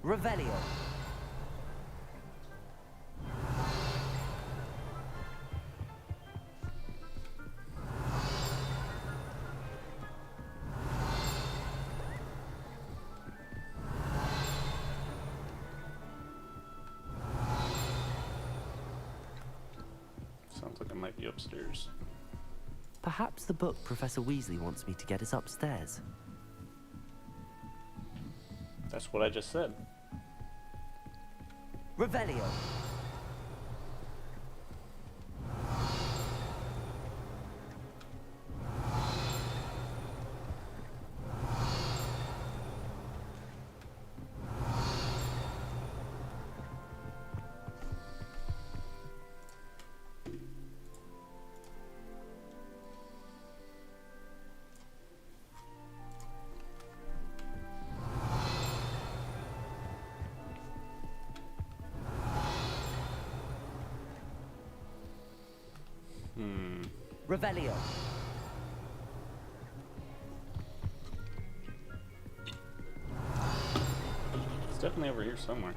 Revelio. Sounds like it might be upstairs. Perhaps the book Professor Weasley wants me to get is upstairs. That's what I just said. Revelio. Revelio. It's definitely over here somewhere.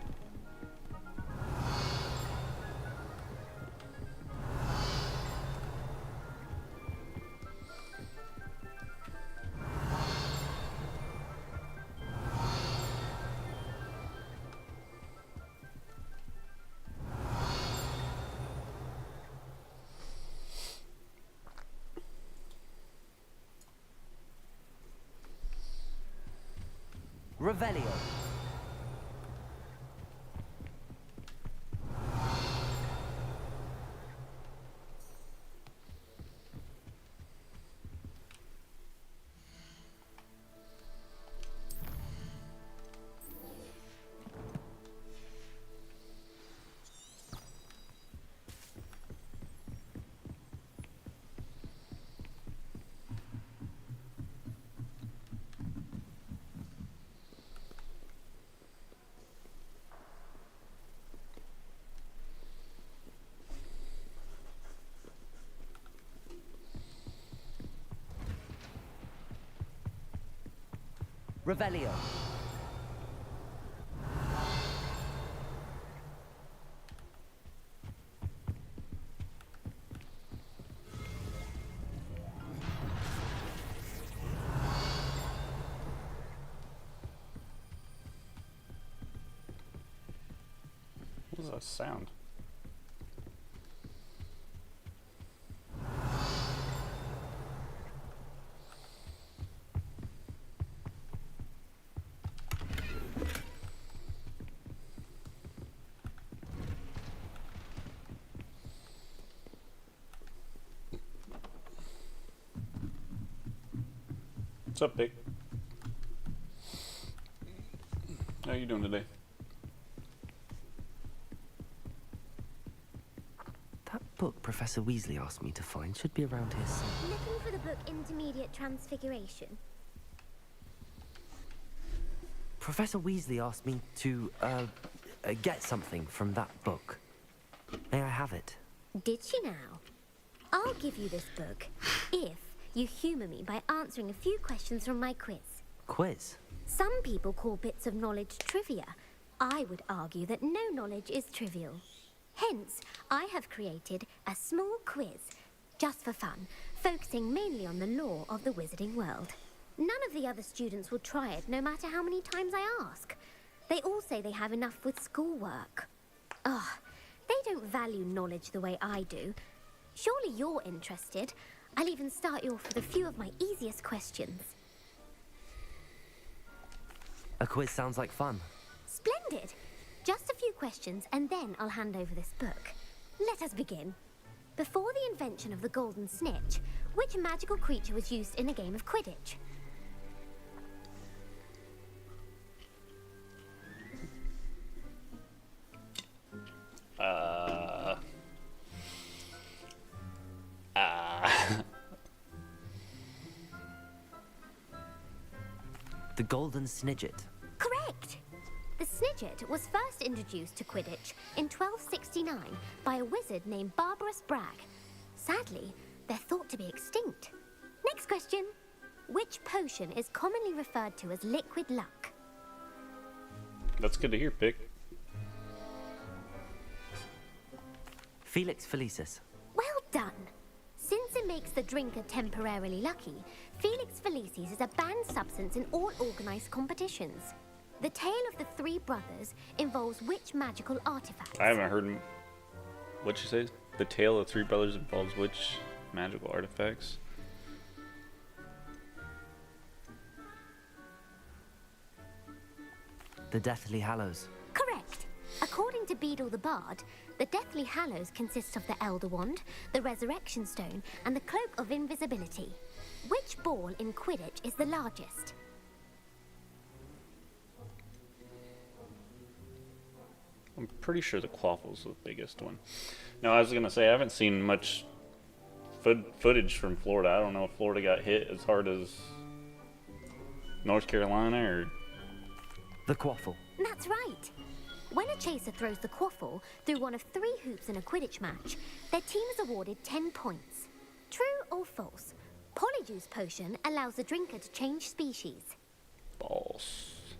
Revelio. Revelio. What was that sound? What's up, Pig? How you doing today? That book Professor Weasley asked me to find should be around here somewhere. Looking for the book Intermediate Transfiguration? Professor Weasley asked me to, get something from that book. May I have it? Did she now? I'll give you this book if you humour me by answering a few questions from my quiz. Quiz? Some people call bits of knowledge trivia. I would argue that no knowledge is trivial. Hence, I have created a small quiz, just for fun, focusing mainly on the lore of the wizarding world. None of the other students will try it, no matter how many times I ask. They all say they have enough with schoolwork. Ugh, they don't value knowledge the way I do. Surely you're interested. I'll even start you off with a few of my easiest questions. A quiz sounds like fun. Splendid! Just a few questions, and then I'll hand over this book. Let us begin. Before the invention of the golden snitch, which magical creature was used in a game of Quidditch? The Golden Snidget. Correct! The Snidget was first introduced to Quidditch in 1269 by a wizard named Barbarous Bragg. Sadly, they're thought to be extinct. Next question. Which potion is commonly referred to as liquid luck? That's good to hear, Pick. Felix Felicis. Well done. Since it makes the drinker temporarily lucky, Felix Felicis is a banned substance in all organized competitions. The tale of the three brothers involves which magical artifacts? I haven't heard what you say. The tale of three brothers involves which magical artifacts? The Deathly Hallows. Correct. According to Beadle the Bard, the Deathly Hallows consists of the Elder Wand, the Resurrection Stone, and the Cloak of Invisibility. Which ball in Quidditch is the largest? I'm pretty sure the Quaffle's the biggest one. No, I was gonna say I haven't seen much footage from Florida. I don't know if Florida got hit as hard as North Carolina or. The Quaffle. That's right. When a chaser throws the quaffle through one of 3 hoops in a Quidditch match, their team is awarded 10 points. True or false? Polyjuice Potion allows the drinker to change species. False.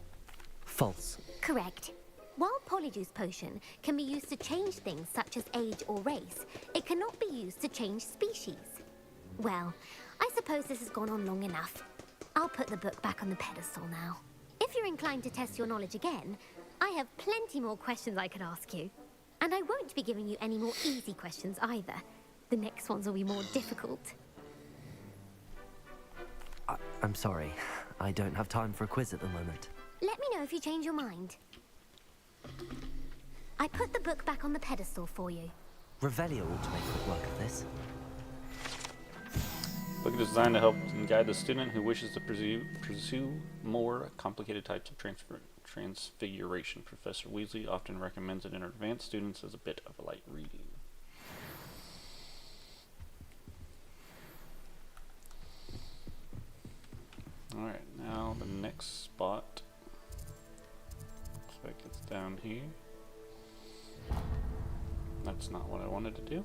False. Correct. While Polyjuice Potion can be used to change things such as age or race, it cannot be used to change species. Well, I suppose this has gone on long enough. I'll put the book back on the pedestal now. If you're inclined to test your knowledge again, I have plenty more questions I could ask you. And I won't be giving you any more easy questions either. The next ones will be more difficult. I'm sorry. I don't have time for a quiz at the moment. Let me know if you change your mind. I put the book back on the pedestal for you. Revelio ought to make quick work of this. Book is designed to help and guide the student who wishes to pursue more complicated types of transfiguration. Professor Weasley often recommends it in advanced students as a bit of a light reading. Alright, now the next spot. Looks like it's down here. That's not what I wanted to do.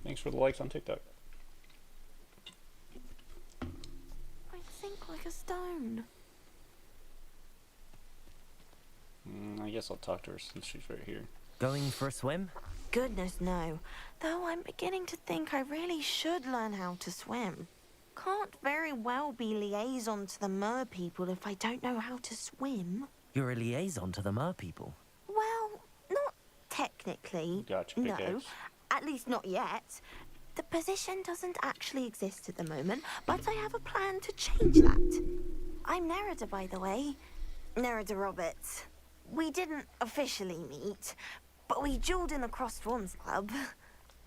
Thanks for the likes on TikTok. I think like a stone. I guess I'll talk to her since she's right here. Going for a swim? Goodness, no. Though I'm beginning to think I really should learn how to swim. Can't very well be liaison to the mer people if I don't know how to swim. You're a liaison to the mer people. Well, not technically. Gotcha, big No. X. At least not yet. The position doesn't actually exist at the moment, but I have a plan to change that. I'm Nerida, by the way. Nerida Roberts. We didn't officially meet, but we dueled in the Crossed Swans Club.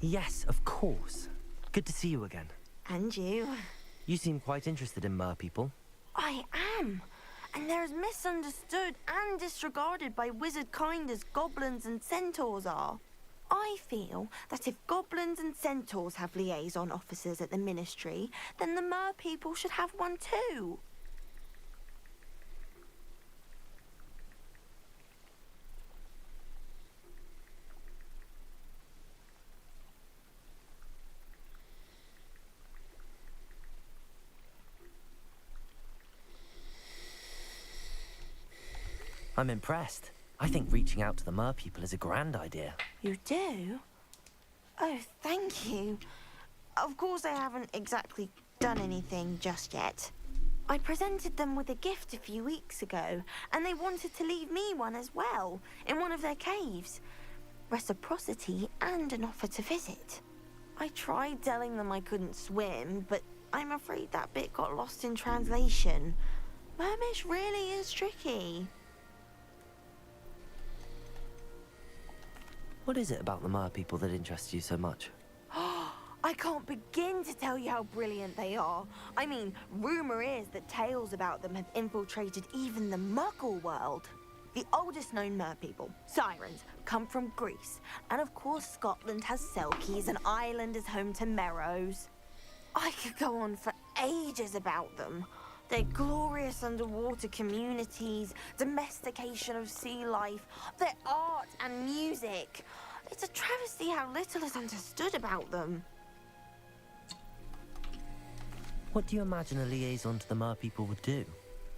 Yes, of course. Good to see you again. And you. You seem quite interested in mer people. I am. And they're as misunderstood and disregarded by wizard kind as goblins and centaurs are. I feel that if goblins and centaurs have liaison officers at the ministry, then the mer people should have one too. I'm impressed. I think reaching out to the mer people is a grand idea. You do? Oh, thank you. Of course I haven't exactly done anything just yet. I presented them with a gift a few weeks ago, and they wanted to leave me one as well, in one of their caves. Reciprocity and an offer to visit. I tried telling them I couldn't swim, but I'm afraid that bit got lost in translation. Mermish really is tricky. What is it about the mer people that interests you so much? I can't begin to tell you how brilliant they are. I mean, rumor is that tales about them have infiltrated even the Muggle world. The oldest known mer people, sirens, come from Greece. And of course Scotland has Selkies and Ireland is home to Merrows. I could go on for ages about them. Their glorious underwater communities, domestication of sea life, their art and music. It's a travesty how little is understood about them. What do you imagine a liaison to the mer people would do?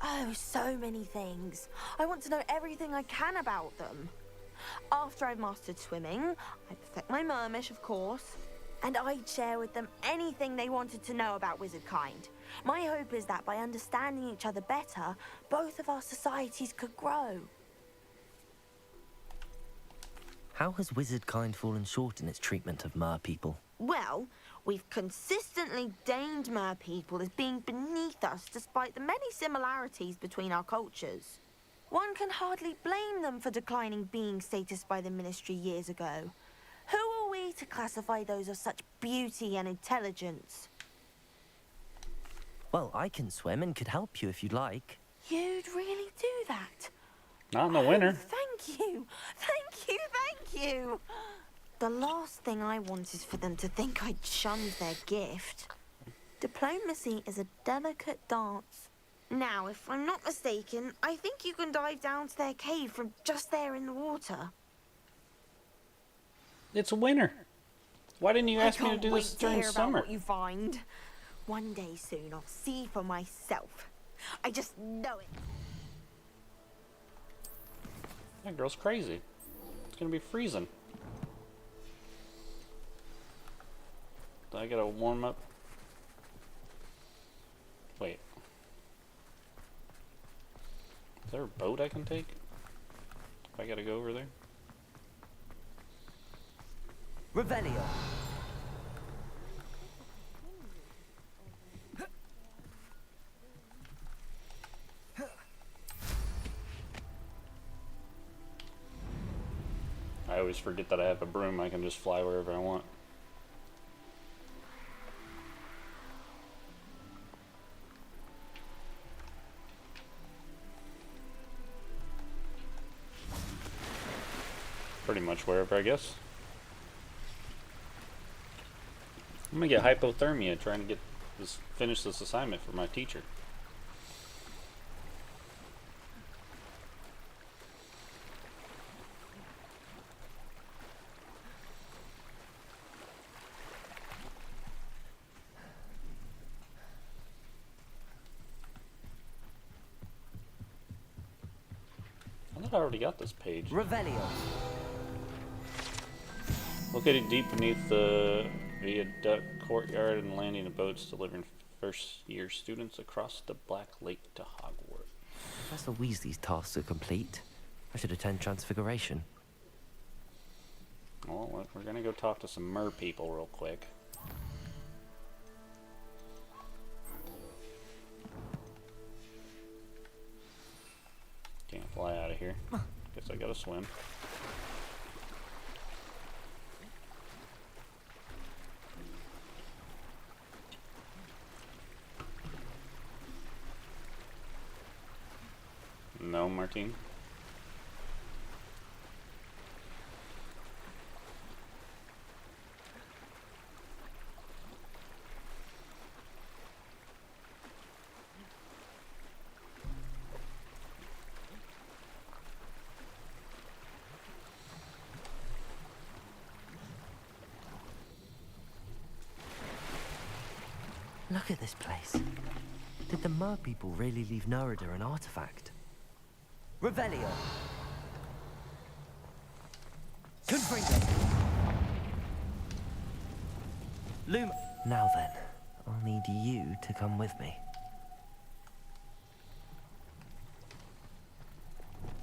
Oh, so many things. I want to know everything I can about them. After I've mastered swimming, I'd perfect my mermish, of course, and I'd share with them anything they wanted to know about wizard kind. My hope is that by understanding each other better, both of our societies could grow. How has wizard kind fallen short in its treatment of mer people? Well, we've consistently deemed mer people as being beneath us despite the many similarities between our cultures. One can hardly blame them for declining being status by the Ministry years ago. Who are we to classify those of such beauty and intelligence? Well, I can swim and could help you if you'd like. You'd really do that? Not in the winter. Thank you! Thank you, thank you! The last thing I want is for them to think I'd shunned their gift. Diplomacy is a delicate dance. Now, if I'm not mistaken, I think you can dive down to their cave from just there in the water. It's winter. Why didn't you ask me to can't do wait this to during hear about summer? what you find. One day soon, I'll see for myself. I just know it. That girl's crazy. It's gonna be freezing. I gotta warm up. Wait. Is there a boat I can take? If I gotta go over there? Revelio. I always forget that I have a broom. I can just fly wherever I want. Pretty much wherever, I guess. I'm gonna get hypothermia trying to get finish this assignment for my teacher. I thought I already got this page. Revelio. Located deep beneath the viaduct courtyard and landing of boats delivering first-year students across the Black Lake to Hogwarts. Professor Weasley's tasks are complete. I should attend Transfiguration. Well, look, we're gonna go talk to some mer people real quick. Can't fly out of here. Guess I gotta swim. No, Martine. Look at this place. Did the mer people really leave Nerida an artifact? Revelio. Confringo. Luma. Now then, I'll need you to come with me.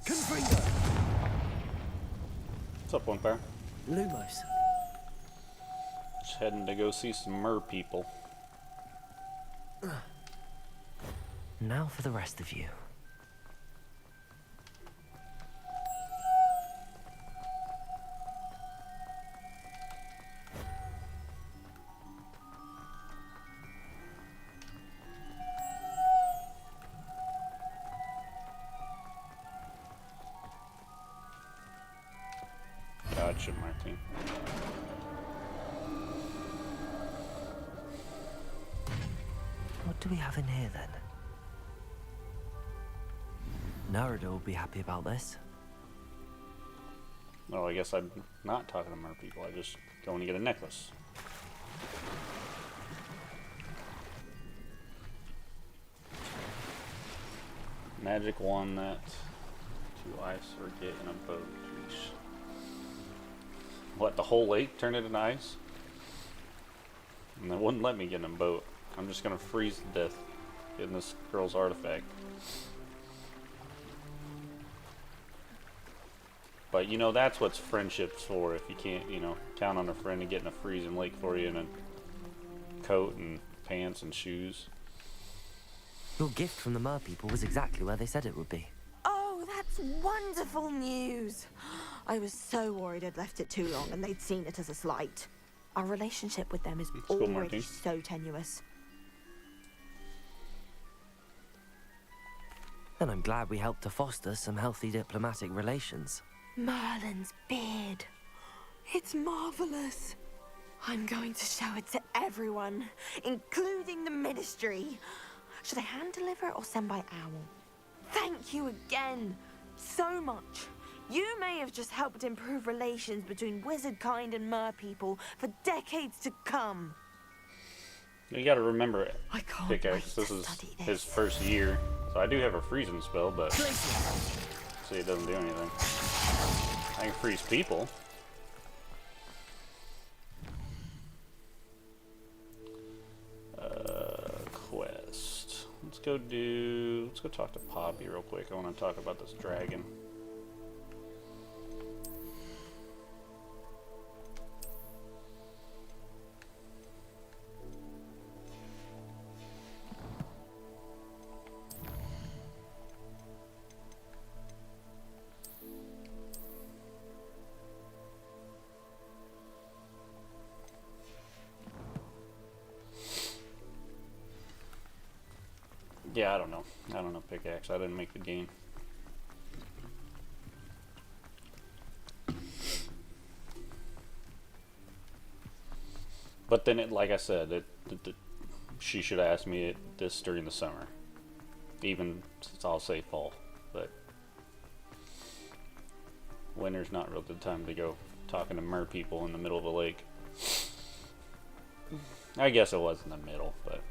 Confringo. What's up, One Power? Lumos. Just heading to go see some mer people. Now for the rest of you. Gotcha, Martine. What do we have in here then? Nerida will be happy about this. Oh, I guess I'm not talking to mer people. I just going to get a necklace. Magic wand that to ice or get in a boat. Jeez. What, the whole lake turn it into ice? And they wouldn't let me get in a boat. I'm just gonna freeze to death getting this girl's artifact. But you know, that's what friendship's for. If you can't, you know, count on a friend to get in a freezing lake for you in a coat and pants and shoes. Your gift from the mer people was exactly where they said it would be. Oh, that's wonderful news. I was so worried I'd left it too long and they'd seen it as a slight. Our relationship with them is Cool, already Martin. so tenuous. Then I'm glad we helped to foster some healthy diplomatic relations. Merlin's beard. It's marvelous. I'm going to show it to everyone, including the ministry. Should I hand deliver it or send by owl? Thank you again so much. You may have just helped improve relations between wizard kind and mer people for decades to come. You gotta remember, I can't Pickaxe, wait this to is study his this. first year. So I do have a freezing spell, but see, it doesn't do anything. I can freeze people. Quest. Let's go talk to Poppy real quick. I want to talk about this dragon. Yeah, I don't know. Pickaxe. I didn't make the game. But then, like I said, she should have asked me this during the summer. Even since I'll say fall. But winter's not real good time to go talking to mer people in the middle of a lake. I guess it was in the middle, but...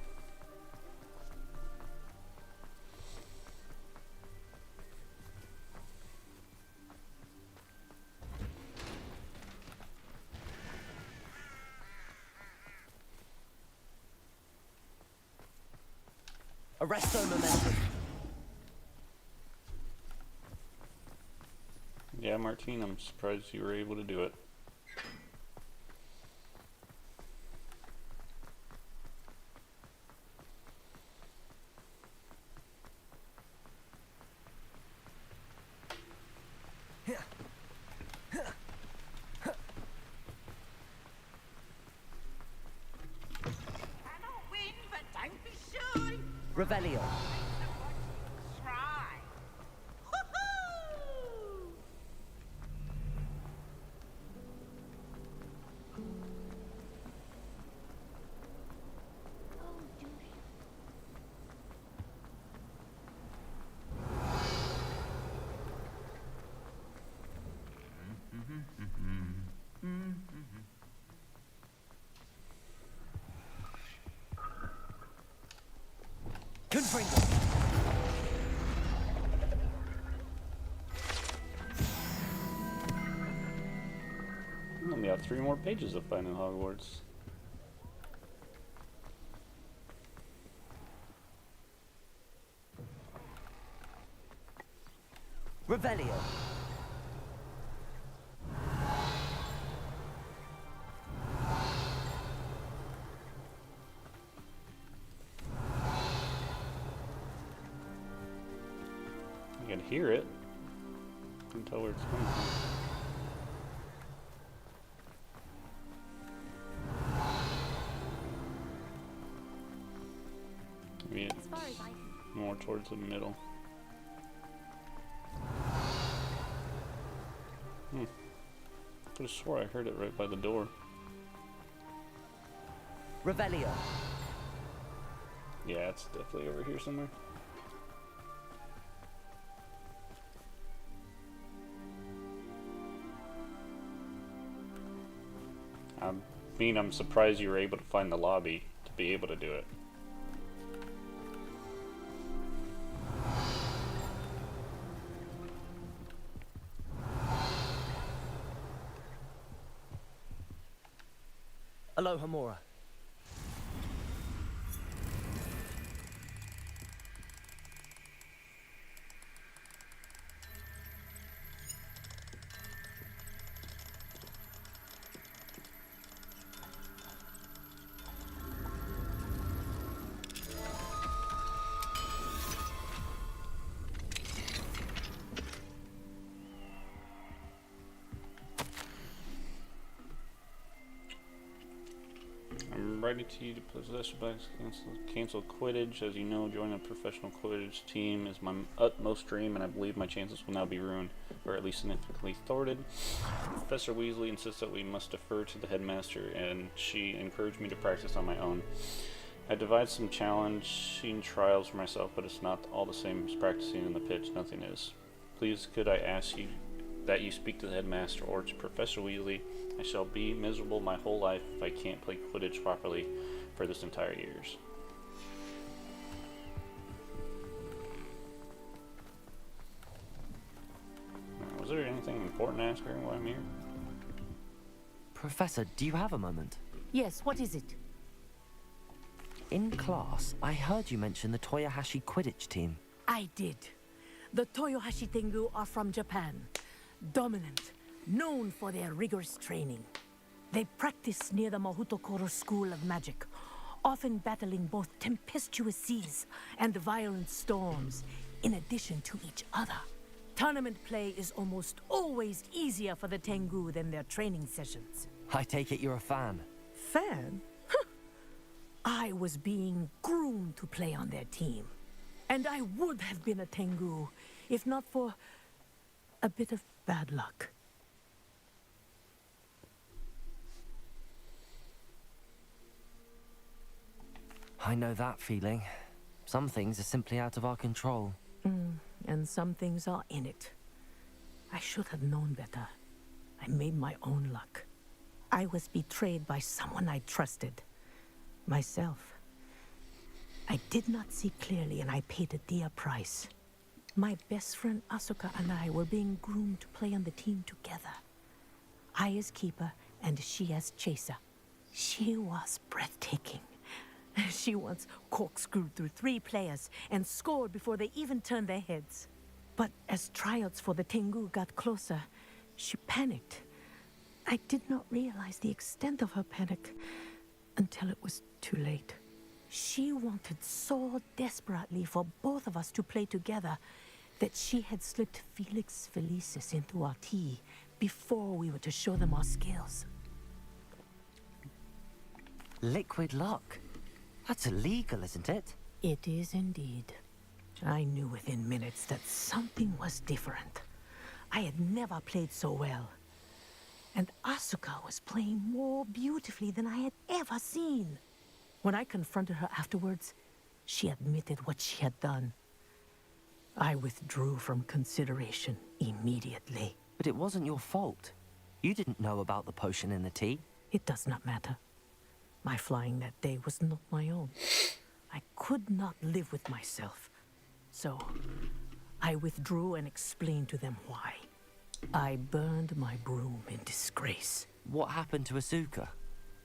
Arresto momentum. Yeah, Martine, I'm surprised you were able to do it. Cannot win, but don't be shy. Revelio. Try. Woohoo! Confringo. We only have 3 more pages of finding Hogwarts. Revelio. I can hear it. I can tell where it's coming from. Maybe As far as it's I can. more towards the middle. I could have swore I heard it right by the door. Revelio. Yeah, it's definitely over here somewhere. mean, I'm surprised you were able to find the lobby to be able to do it. Aloha, Mora. I'm writing to you to possess your bags, cancel Quidditch. As you know, joining a professional Quidditch team is my utmost dream, and I believe my chances will now be ruined, or at least significantly thwarted. Professor Weasley insists that we must defer to the headmaster, and she encouraged me to practice on my own. I devised some challenging trials for myself, but it's not all the same as practicing in the pitch. Nothing is. Please, could I ask you that you speak to the headmaster or to Professor Weasley? I shall be miserable my whole life if I can't play Quidditch properly for this entire years. Now, was there anything important to ask her while I'm here? Professor, do you have a moment? Yes, what is it? In class, I heard you mention the Toyohashi Quidditch team. I did. The Toyohashi Tengu are from Japan. Dominant, known for their rigorous training. They practice near the Mahutokoro School of Magic, often battling both tempestuous seas and violent storms, in addition to each other. Tournament play is almost always easier for the Tengu than their training sessions. I take it you're a fan. Fan? I was being groomed to play on their team. And I would have been a Tengu, if not for a bit of bad luck. I know that feeling. Some things are simply out of our control. And some things are in it. I should have known better. I made my own luck. I was betrayed by someone I trusted. Myself. I did not see clearly, and I paid a dear price. My best friend Asuka and I were being groomed to play on the team together. I as keeper, and she as chaser. She was breathtaking. She once corkscrewed through 3 players and scored before they even turned their heads. But as tryouts for the Tengu got closer, she panicked. I did not realize the extent of her panic until it was too late. She wanted so desperately for both of us to play together that she had slipped Felix Felicis into our tea before we were to show them our skills. Liquid luck? That's illegal, isn't it? It is indeed. I knew within minutes that something was different. I had never played so well. And Asuka was playing more beautifully than I had ever seen. When I confronted her afterwards, she admitted what she had done. I withdrew from consideration immediately. But it wasn't your fault. You didn't know about the potion in the tea. It does not matter. My flying that day was not my own. I could not live with myself. So, I withdrew and explained to them why. I burned my broom in disgrace. What happened to Asuka?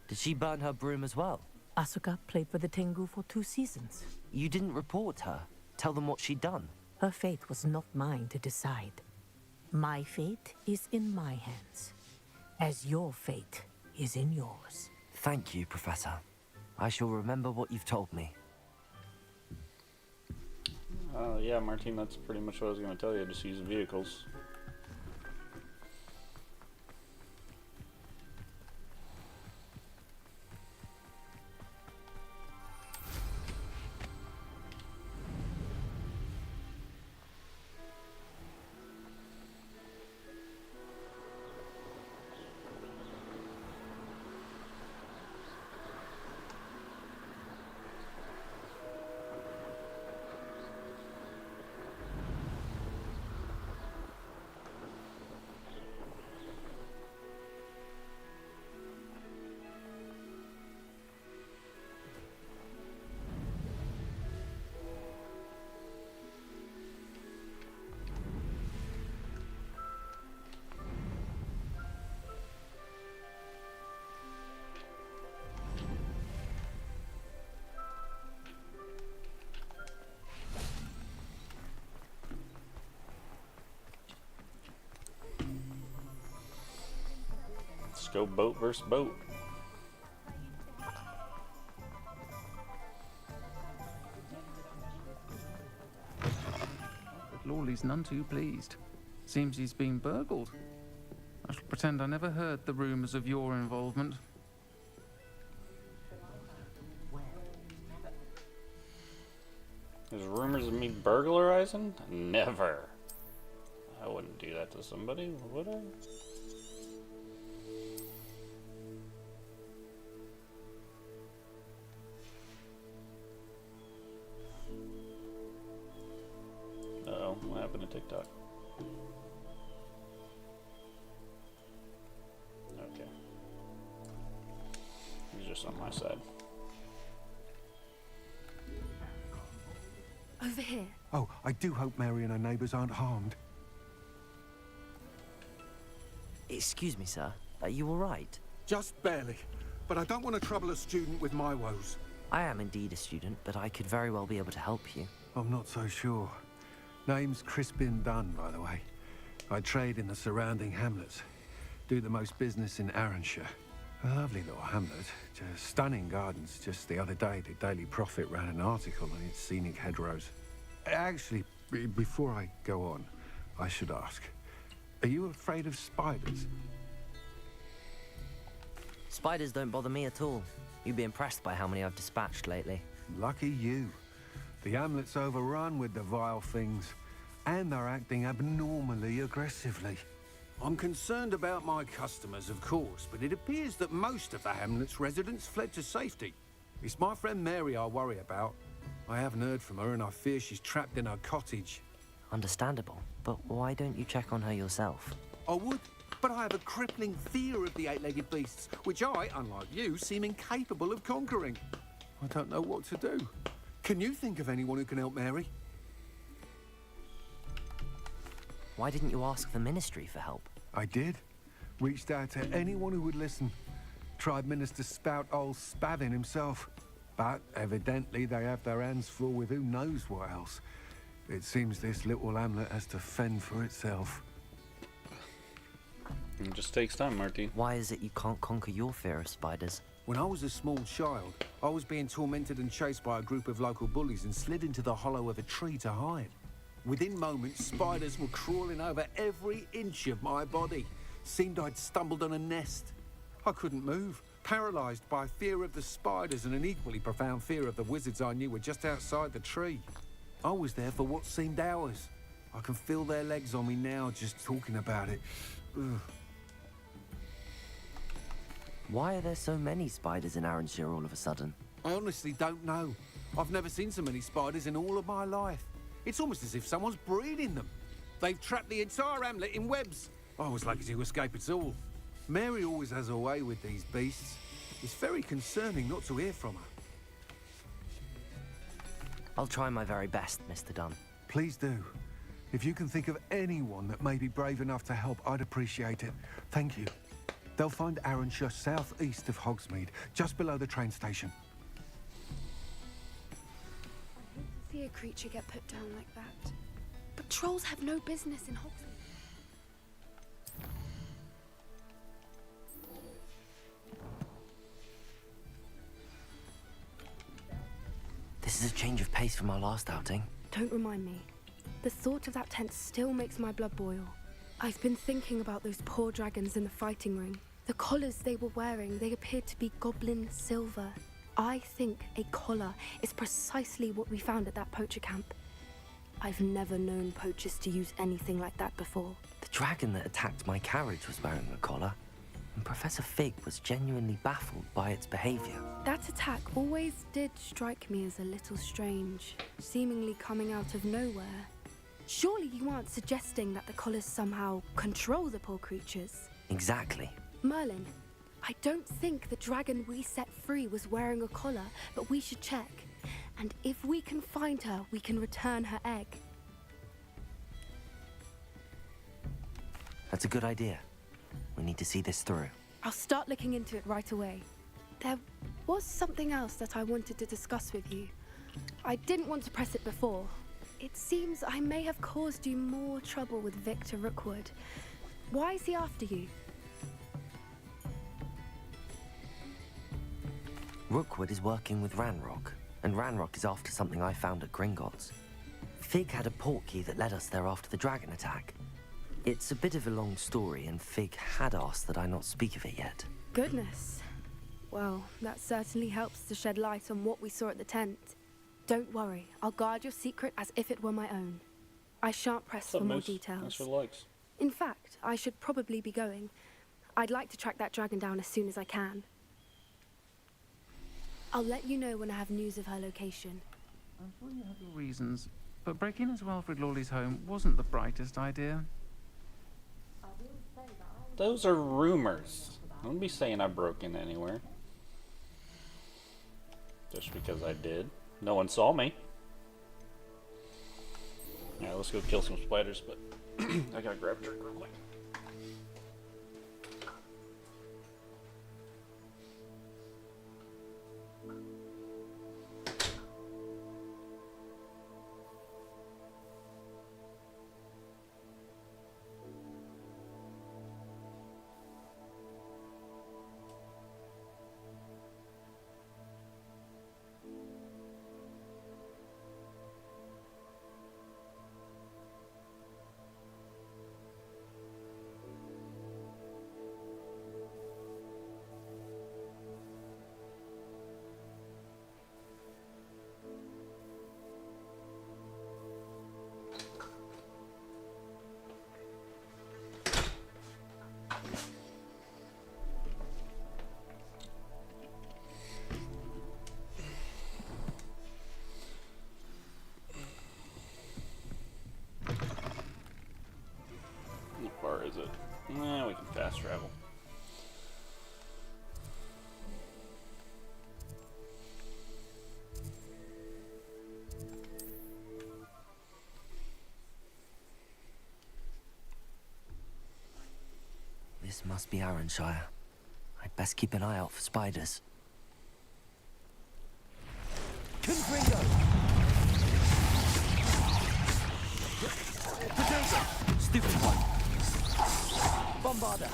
Did she burn her broom as well? Asuka played for the Tengu for 2 seasons. You didn't report her? Tell them what she'd done? Her fate was not mine to decide. My fate is in my hands, as your fate is in yours. Thank you, Professor. I shall remember what you've told me. Yeah, Martine, that's pretty much what I was going to tell you. Just use the vehicles. go boat versus boat. But Lawley's none too pleased. Seems he's been burgled. I shall pretend I never heard the rumours of your involvement. There's rumors of me burglarizing? Never. I wouldn't do that to somebody, would I? Uh-oh, what happened to TikTok? Okay. He's just on my side. Over here. Oh, I do hope Mary and her neighbours aren't harmed. Excuse me, sir. Are you all right? Just barely. But I don't want to trouble a student with my woes. I am indeed a student, but I could very well be able to help you. I'm not so sure. Name's Crispin Dunn, by the way. I trade in the surrounding hamlets. Do the most business in Arranshire. A lovely little hamlet. Just stunning gardens. Just the other day, the Daily Prophet ran an article on its scenic hedgerows. Actually, before I go on, I should ask. Are you afraid of spiders? Spiders don't bother me at all. You'd be impressed by how many I've dispatched lately. Lucky you. The hamlet's overrun with the vile things, and they're acting abnormally aggressively. I'm concerned about my customers, of course, but it appears that most of the hamlet's residents fled to safety. It's my friend Mary I worry about. I haven't heard from her, and I fear she's trapped in her cottage. Understandable, but why don't you check on her yourself? I would, but I have a crippling fear of the eight-legged beasts, which I, unlike you, seem incapable of conquering. I don't know what to do. Can you think of anyone who can help Mary? Why didn't you ask the ministry for help? I did. Reached out to anyone who would listen. Tried Minister Spout old Spavin himself. But evidently they have their hands full with who knows what else. It seems this little hamlet has to fend for itself. It just takes time, Marty. Why is it you can't conquer your fear of spiders? When I was a small child, I was being tormented and chased by a group of local bullies and slid into the hollow of a tree to hide. Within moments, spiders were crawling over every inch of my body. Seemed I'd stumbled on a nest. I couldn't move, paralysed by fear of the spiders and an equally profound fear of the wizards I knew were just outside the tree. I was there for what seemed hours. I can feel their legs on me now just talking about it. Ugh. Why are there so many spiders in Arranshire all of a sudden? I honestly don't know. I've never seen so many spiders in all of my life. It's almost as if someone's breeding them. They've trapped the entire hamlet in webs. I was lucky to escape it all. Mary always has a way with these beasts. It's very concerning not to hear from her. I'll try my very best, Mr. Dunn. Please do. If you can think of anyone that may be brave enough to help, I'd appreciate it. Thank you. They'll find Arranshire southeast of Hogsmeade, just below the train station. I hate to see a creature get put down like that. But trolls have no business in Hogsmeade. This is a change of pace from our last outing. Don't remind me. The thought of that tent still makes my blood boil. I've been thinking about those poor dragons in the fighting ring. The collars they were wearing, they appeared to be goblin silver. I think a collar is precisely what we found at that poacher camp. I've never known poachers to use anything like that before. The dragon that attacked my carriage was wearing a collar, and Professor Fig was genuinely baffled by its behavior. That attack always did strike me as a little strange, seemingly coming out of nowhere. Surely you aren't suggesting that the collars somehow control the poor creatures? Exactly. Merlin, I don't think the dragon we set free was wearing a collar, but we should check. And if we can find her, we can return her egg. That's a good idea. We need to see this through. I'll start looking into it right away. There was something else that I wanted to discuss with you. I didn't want to press it before. It seems I may have caused you more trouble with Victor Rookwood. Why is he after you? Rookwood is working with Ranrock, and Ranrock is after something I found at Gringotts. Fig had a portkey that led us there after the dragon attack. It's a bit of a long story, and Fig had asked that I not speak of it yet. Goodness. Well, that certainly helps to shed light on what we saw at the tent. Don't worry, I'll guard your secret as if it were my own. I shan't press for more details. Thanks for the likes. In fact, I should probably be going. I'd like to track that dragon down as soon as I can. I'll let you know when I have news of her location. I'm sure you have your reasons, but breaking into Alfred Lawley's home wasn't the brightest idea. Those are rumors. Don't be saying I broke in anywhere. Just because I did. No one saw me. Yeah, let's go kill some spiders, but I gotta grab a drink real quick. How far is it? Nah, we can fast travel. This must be Arranshire. I'd best keep an eye out for spiders. Confringo! Potato! Stupid one! Bombarder!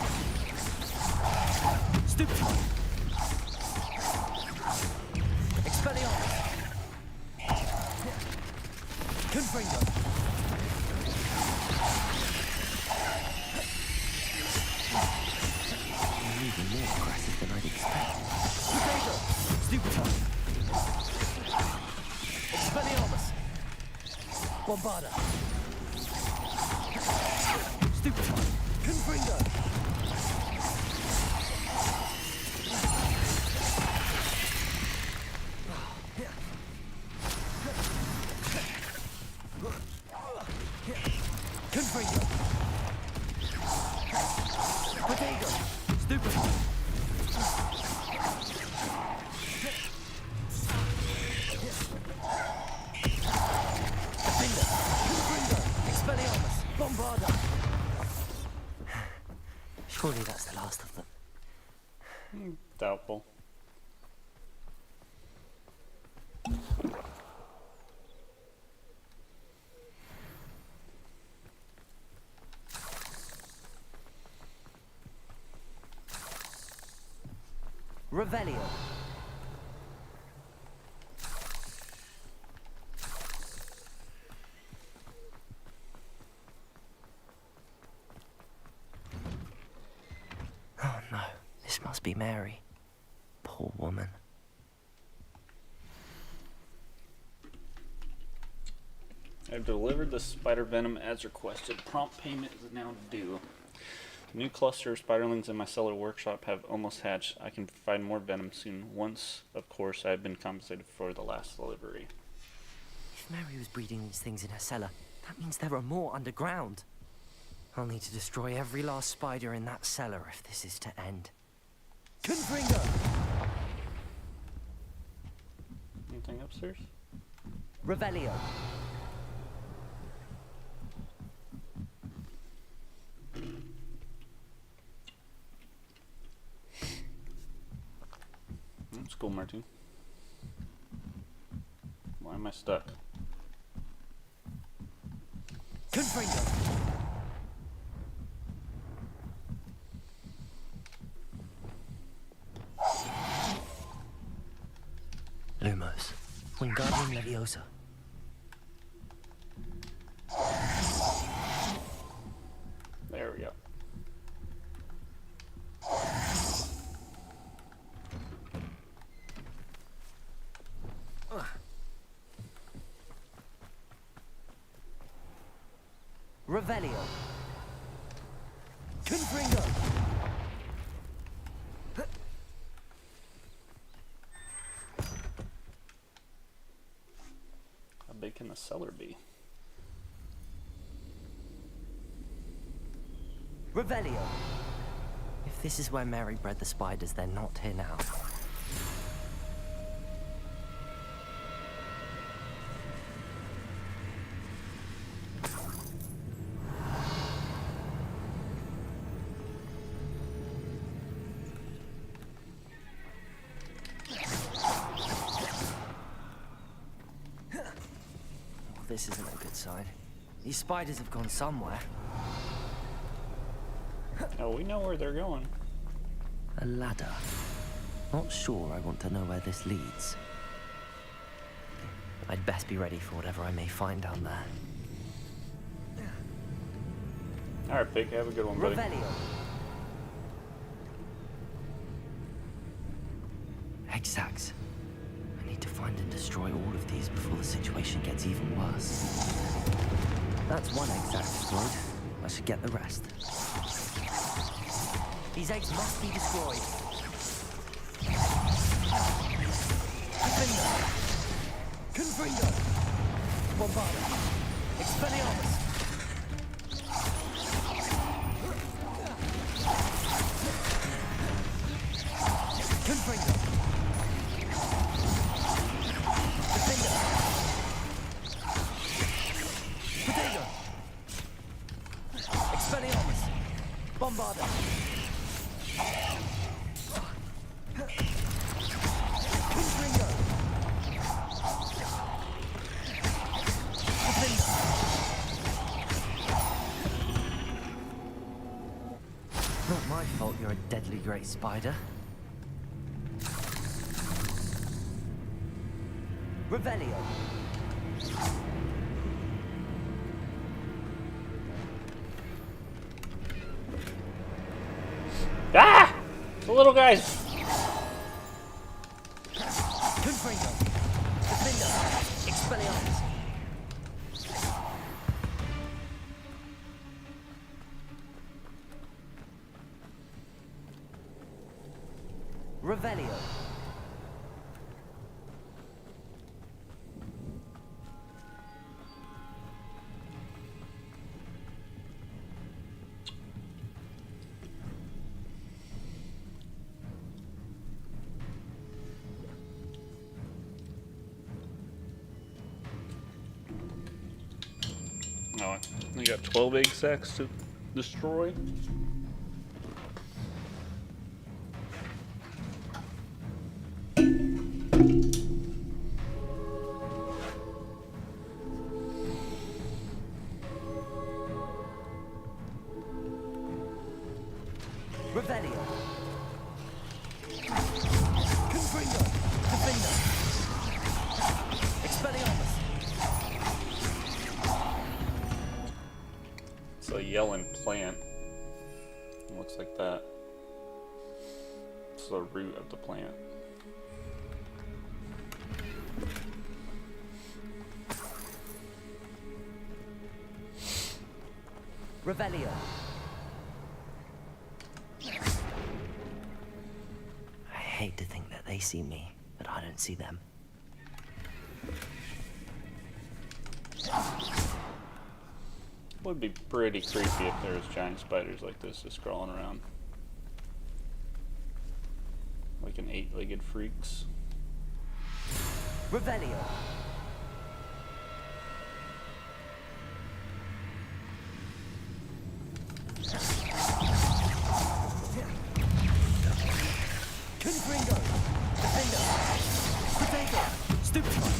Stupid one! Expelliarmus! Confringo! Even more aggressive than I'd expect. Potato! Stupid one! Expelliarmus! Bombarder! Stupid one! Confringo! Confringo! Potato! Stupid one! Defender! Confringo! Expelliarmus! Bombarder! Surely that's the last of them. Doubtful. Revelio. Oh no, this must be Mary. Poor woman. I've delivered the spider venom as requested. Prompt payment is now due. The new cluster of spiderlings in my cellar workshop have almost hatched. I can provide more venom soon. Once, of course, I have been compensated for the last delivery. If Mary was breeding these things in her cellar, that means there are more underground. I'll need to destroy every last spider in that cellar if this is to end. Confringo! Anything upstairs? Revelio. That's cool, Martin. Why am I stuck? Confringo! Wingardium Leviosa. There we go. Revelio. Confringo. How big can the cellar be? Revelio. If this is where Mary bred the spiders, they're not here now. This isn't a good sign. These spiders have gone somewhere. Oh, we know where they're going. A ladder. Not sure I want to know where this leads. I'd best be ready for whatever I may find down there. Alright, Pig, have a good one, buddy. Revelio. Hexags. I need to find and destroy all of these before the situation gets even worse. That's one hexag destroyed. I should get the rest. These eggs must be destroyed. Confringo. Bombarda. Expelliarmus. Confringo. Defender. Potato. Expelliarmus. Bombarda. Confringo. Defender. Not my fault you're a deadly great spider. Revelio. Ah! The little guys! Confringo. Defender. Expelliarmus. Revelio. Oh, we got 12 egg sacs to destroy. Revelio. Confringo. Defender. Expelliarmus. It's a yelling plant. It looks like that. It's the root of the plant. Revelio. I hate to think that they see me, but I don't see them. Would be pretty creepy if there was giant spiders like this just crawling around. Like an 8-legged freaks. Revelio. Confringo. Defender. Potato. Stupefy.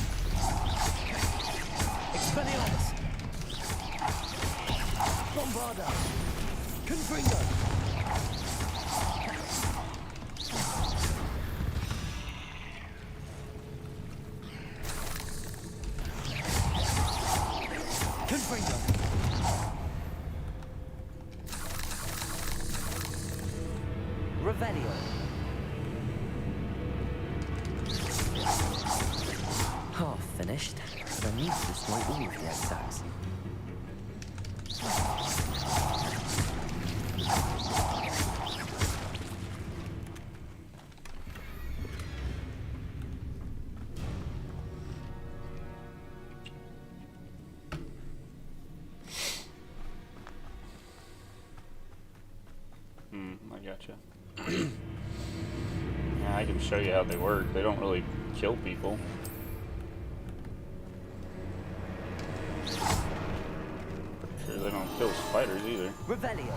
Expelliarmus. Bombarda. Confringo. Revelio. Half finished, but I need to destroy all of the extracts. I gotcha. Yeah, I can show you how they work. They don't really kill people. Sure, they don't kill spiders either. Revelio.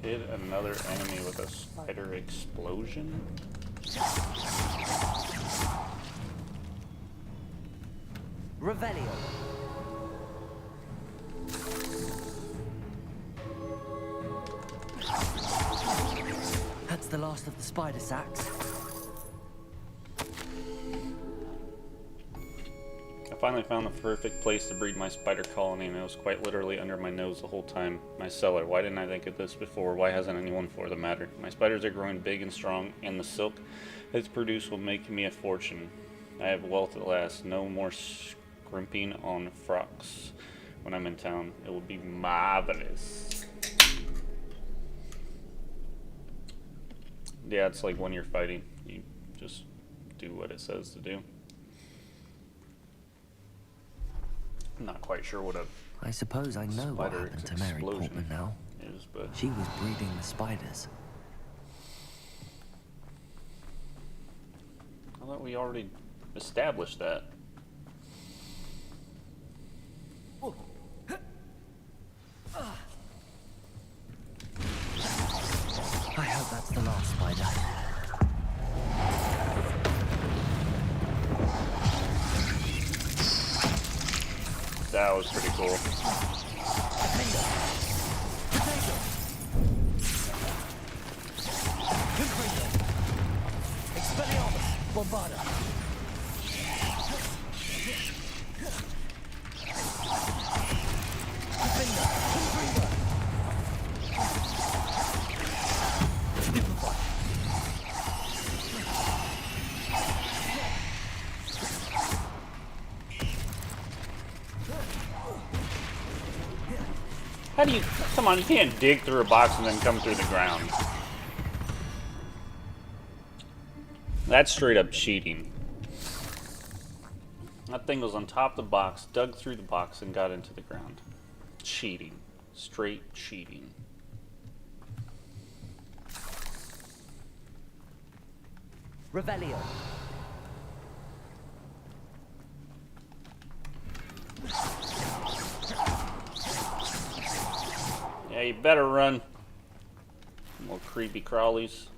Hit another enemy with a spider explosion. Revelio. That's the last of the spider sacks. I finally found the perfect place to breed my spider colony, and it was quite literally under my nose the whole time. My cellar. Why didn't I think of this before? Why hasn't anyone for the matter? My spiders are growing big and strong, and the silk it's produced will make me a fortune. I have wealth at last. No more scrimping on frocks when I'm in town. It will be marvelous. Yeah, it's like when you're fighting, you just do what it says to do. I'm not quite sure what a I suppose I know what spider happened to Mary explosion Portman now. is, but She was breeding the spiders. I thought we already established that. I hope that's the last spider. That was pretty cool. How do you... Come on, you can't dig through a box and then come through the ground. That's straight up cheating. That thing was on top of the box, dug through the box, and got into the ground. Cheating. Straight cheating. Revelio. Yeah, you better run. More creepy crawlies.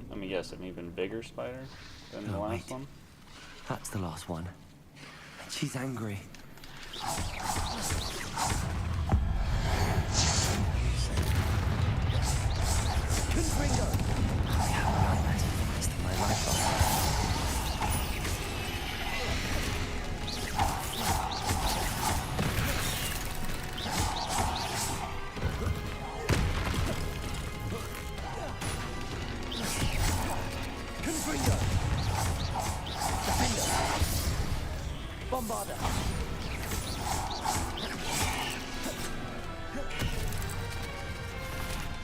Let me guess, an even bigger spider than the Oh, last wait. one? That's the last one. She's angry. Confringo! I have nightmares for the rest of my life on that. Confringo! Defender! Bombarder!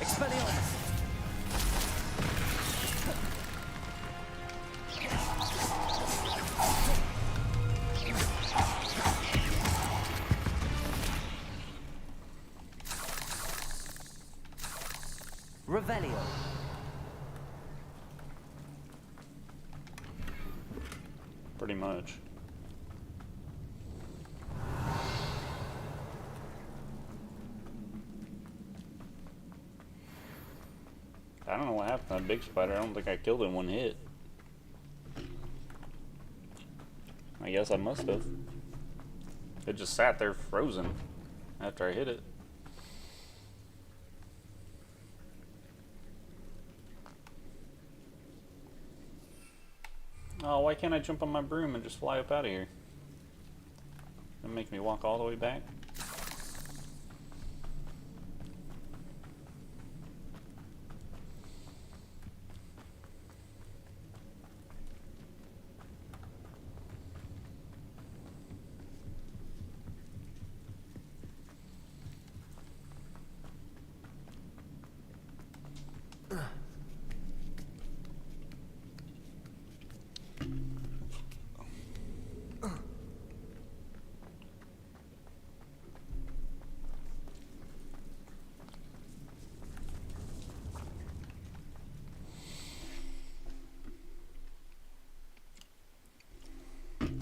Expelliarmus! pretty much. I don't know what happened to that big spider. I don't think I killed it in one hit. I guess I must have. It just sat there frozen after I hit it. Oh, why can't I jump on my broom and just fly up out of here? That makes me walk all the way back.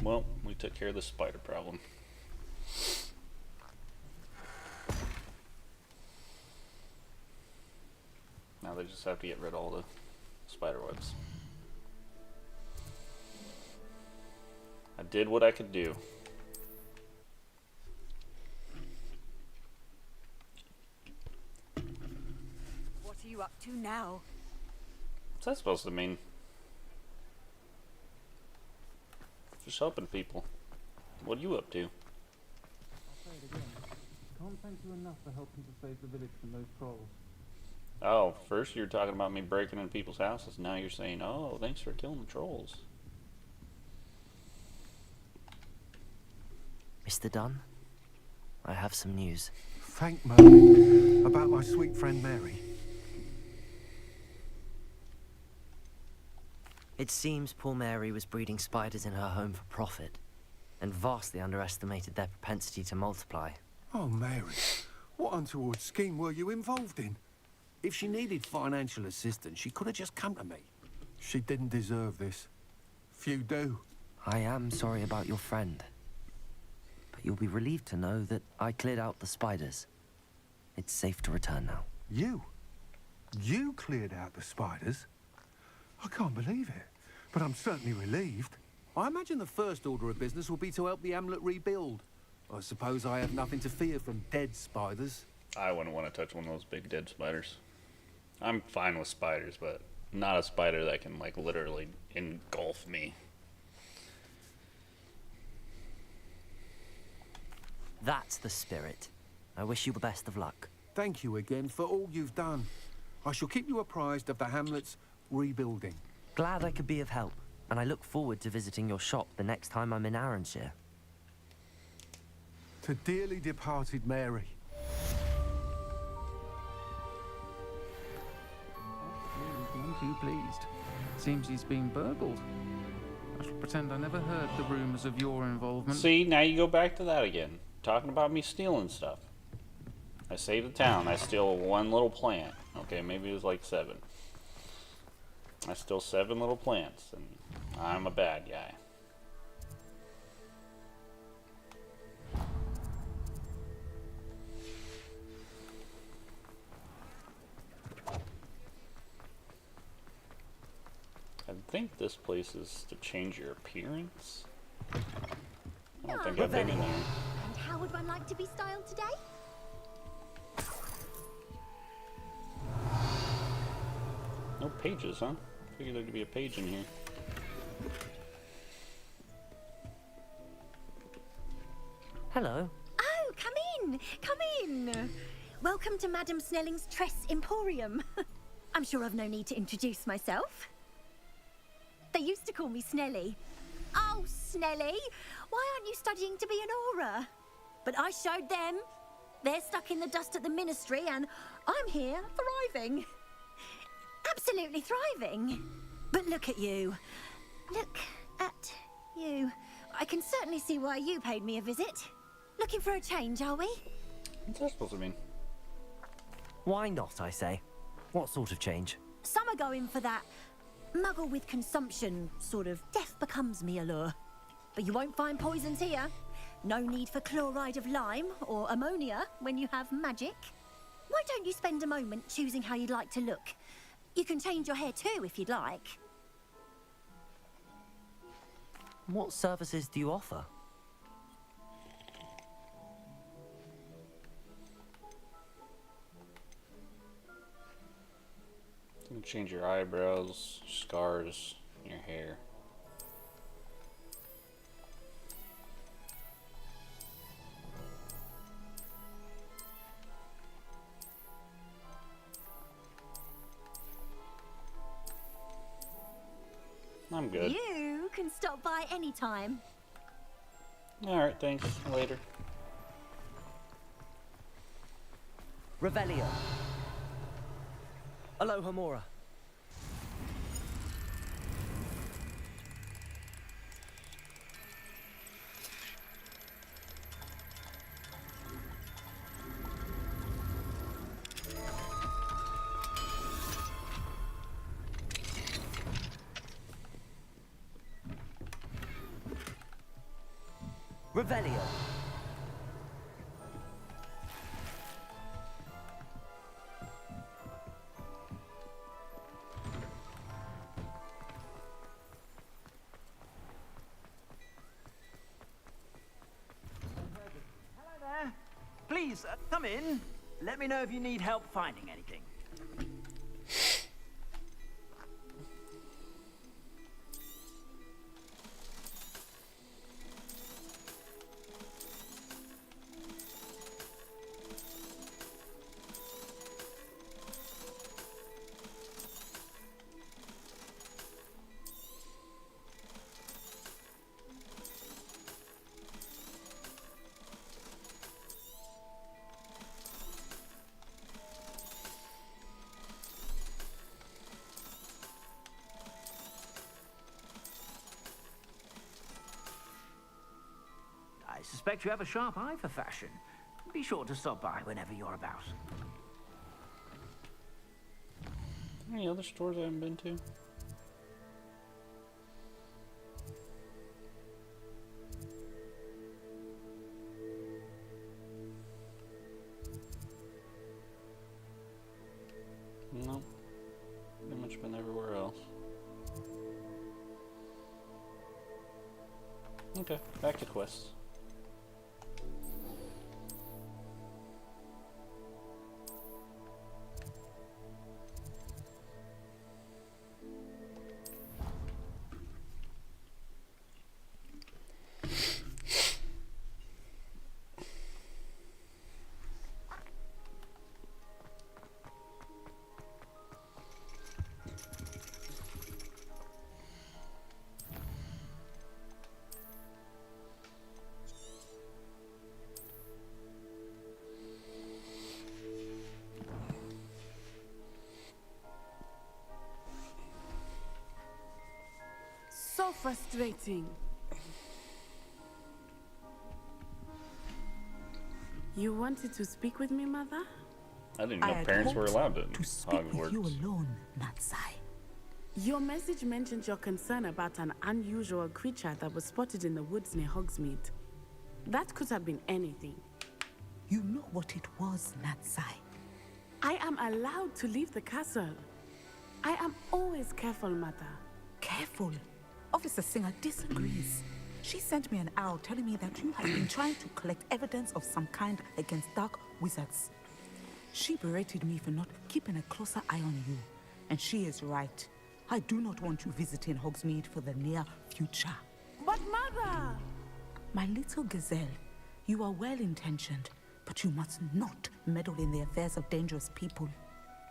Well, we took care of the spider problem. Now they just have to get rid of all the spider webs. I did what I could do. What are you up to now? What's that supposed to mean? Just helping people. What are you up to? I'll say it again. Can't thank you enough for helping to save the village from those trolls. Oh, first you were talking about me breaking into people's houses. Now you're saying, oh, thanks for killing the trolls. Mr. Dunn, I have some news. Thank Merlin. About my sweet friend Mary. It seems poor Mary was breeding spiders in her home for profit, and vastly underestimated their propensity to multiply. Oh, Mary, what untoward scheme were you involved in? If she needed financial assistance, she could have just come to me. She didn't deserve this. Few do. I am sorry about your friend, but you'll be relieved to know that I cleared out the spiders. It's safe to return now. You? You cleared out the spiders? I can't believe it, but I'm certainly relieved. I imagine the first order of business will be to help the hamlet rebuild. I suppose I have nothing to fear from dead spiders. I wouldn't want to touch one of those big dead spiders. I'm fine with spiders, but not a spider that can, like, literally engulf me. That's the spirit. I wish you the best of luck. Thank you again for all you've done. I shall keep you apprised of the hamlet's rebuilding. Glad I could be of help, and I look forward to visiting your shop the next time I'm in Arranshire. To dearly departed Mary. None too pleased. Seems he's been burgled. I shall pretend I never heard the rumors of your involvement. See, now you go back to that again. Talking about me stealing stuff. I saved the town. I steal one little plant. Okay, maybe it was like 7. I steal 7 little plants, and I'm a bad guy. I think this place is to change your appearance. I don't think I've been in here. And how would one like to be styled today? No pages, huh? Figured there'd be a page in here. Hello. Oh, come in! Come in! Welcome to Madame Snelling's Tress Emporium. I'm sure I've no need to introduce myself. They used to call me Snelly. Oh, Snelly! Why aren't you studying to be an aura? But I showed them. They're stuck in the dust at the ministry, and I'm here, thriving. Absolutely thriving. But look at you. Look at you. I can certainly see why you paid me a visit. Looking for a change, are we? What's that supposed to mean? Why not, I say? What sort of change? Some are going for that muggle with consumption, sort of death becomes me allure. but you won't find poisons here. No need for chloride of lime or ammonia when you have magic. Why don't you spend a moment choosing how you'd like to look? You can change your hair too if you'd like. What services do you offer? You can change your eyebrows, scars, your hair. I'm good. You can stop by anytime. Alright, thanks. Later. Revelio. Aloha Mora. Revelio. Please, come in. Let me know if you need help finding anything. I suspect you have a sharp eye for fashion. Be sure to stop by whenever you're about. Any other stores I haven't been to? No. Pretty much been everywhere else. Okay, back to quests. So frustrating. You wanted to speak with me, Mother? I didn't know parents were allowed to speak Hogwarts. with you alone, Natsai. Your message mentioned your concern about an unusual creature that was spotted in the woods near Hogsmeade. That could have been anything. You know what it was, Natsai. I am allowed to leave the castle. I am always careful, Mother. Careful. Officer Singer disagrees. She sent me an owl telling me that you have been trying to collect evidence of some kind against dark wizards. She berated me for not keeping a closer eye on you. And she is right. I do not want you visiting Hogsmeade for the near future. But Mother! My little gazelle, you are well-intentioned, but you must not meddle in the affairs of dangerous people.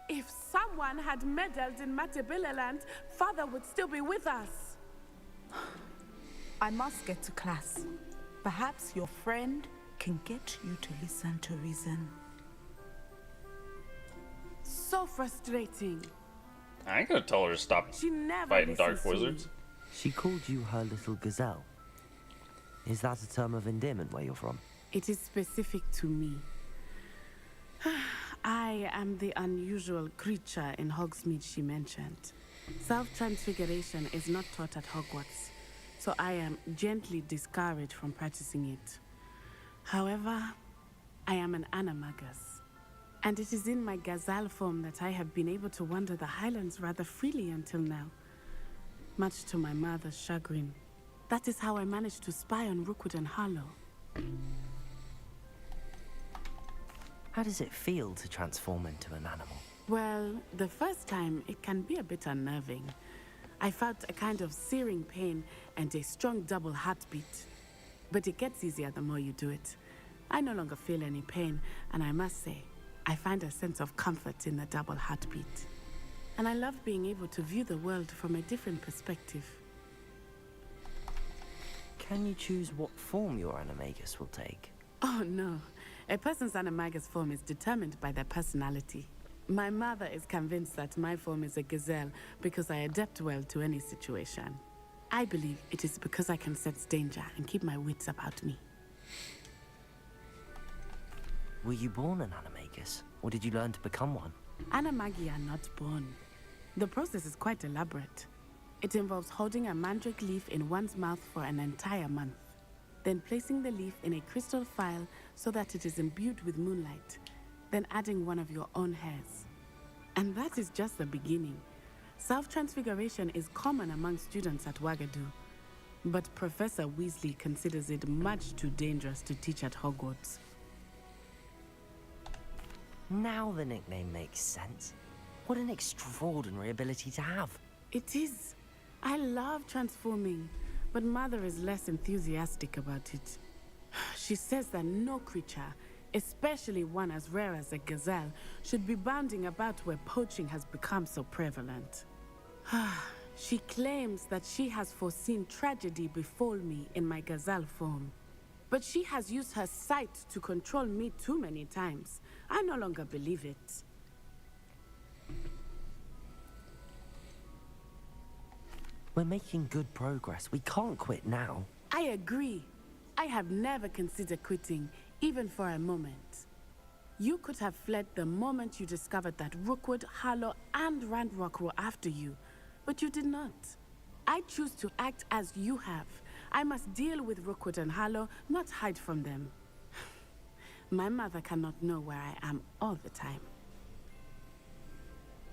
If someone had meddled in Matabeleland, Father would still be with us. I must get to class. Perhaps your friend can get you to listen to reason. So frustrating. I ain't gonna tell her to stop She never fighting dark listens to me. wizards. She called you her little gazelle. Is that a term of endearment where you're from? It is specific to me. I am the unusual creature in Hogsmeade she mentioned. Self-transfiguration is not taught at Hogwarts, so I am gently discouraged from practicing it. However, I am an animagus, and it is in my gazelle form that I have been able to wander the highlands rather freely until now, much to my mother's chagrin. That is how I managed to spy on Rookwood and Harlow. How does it feel to transform into an animal? Well, the first time, it can be a bit unnerving. I felt a kind of searing pain and a strong double heartbeat. But it gets easier the more you do it. I no longer feel any pain, and I must say, I find a sense of comfort in the double heartbeat. And I love being able to view the world from a different perspective. Can you choose what form your animagus will take? Oh no, a person's animagus form is determined by their personality. My mother is convinced that my form is a gazelle because I adapt well to any situation. I believe it is because I can sense danger and keep my wits about me. Were you born an animagus, or did you learn to become one? Animagi are not born. The process is quite elaborate. It involves holding a mandrake leaf in one's mouth for an entire month, then placing the leaf in a crystal phial so that it is imbued with moonlight, then adding one of your own hairs. And that is just the beginning. Self-transfiguration is common among students at Wagadu, but Professor Weasley considers it much too dangerous to teach at Hogwarts. Now the nickname makes sense. What an extraordinary ability to have. It is. I love transforming, but Mother is less enthusiastic about it. She says that no creature, especially one as rare as a gazelle, should be bounding about where poaching has become so prevalent. She claims that she has foreseen tragedy befall me in my gazelle form. But she has used her sight to control me too many times. I no longer believe it. We're making good progress. We can't quit now. I agree. I have never considered quitting, even for a moment. You could have fled the moment you discovered that Rookwood, Harlow, and Ranrock were after you, but you did not. I choose to act as you have. I must deal with Rookwood and Harlow, not hide from them. My mother cannot know where I am all the time.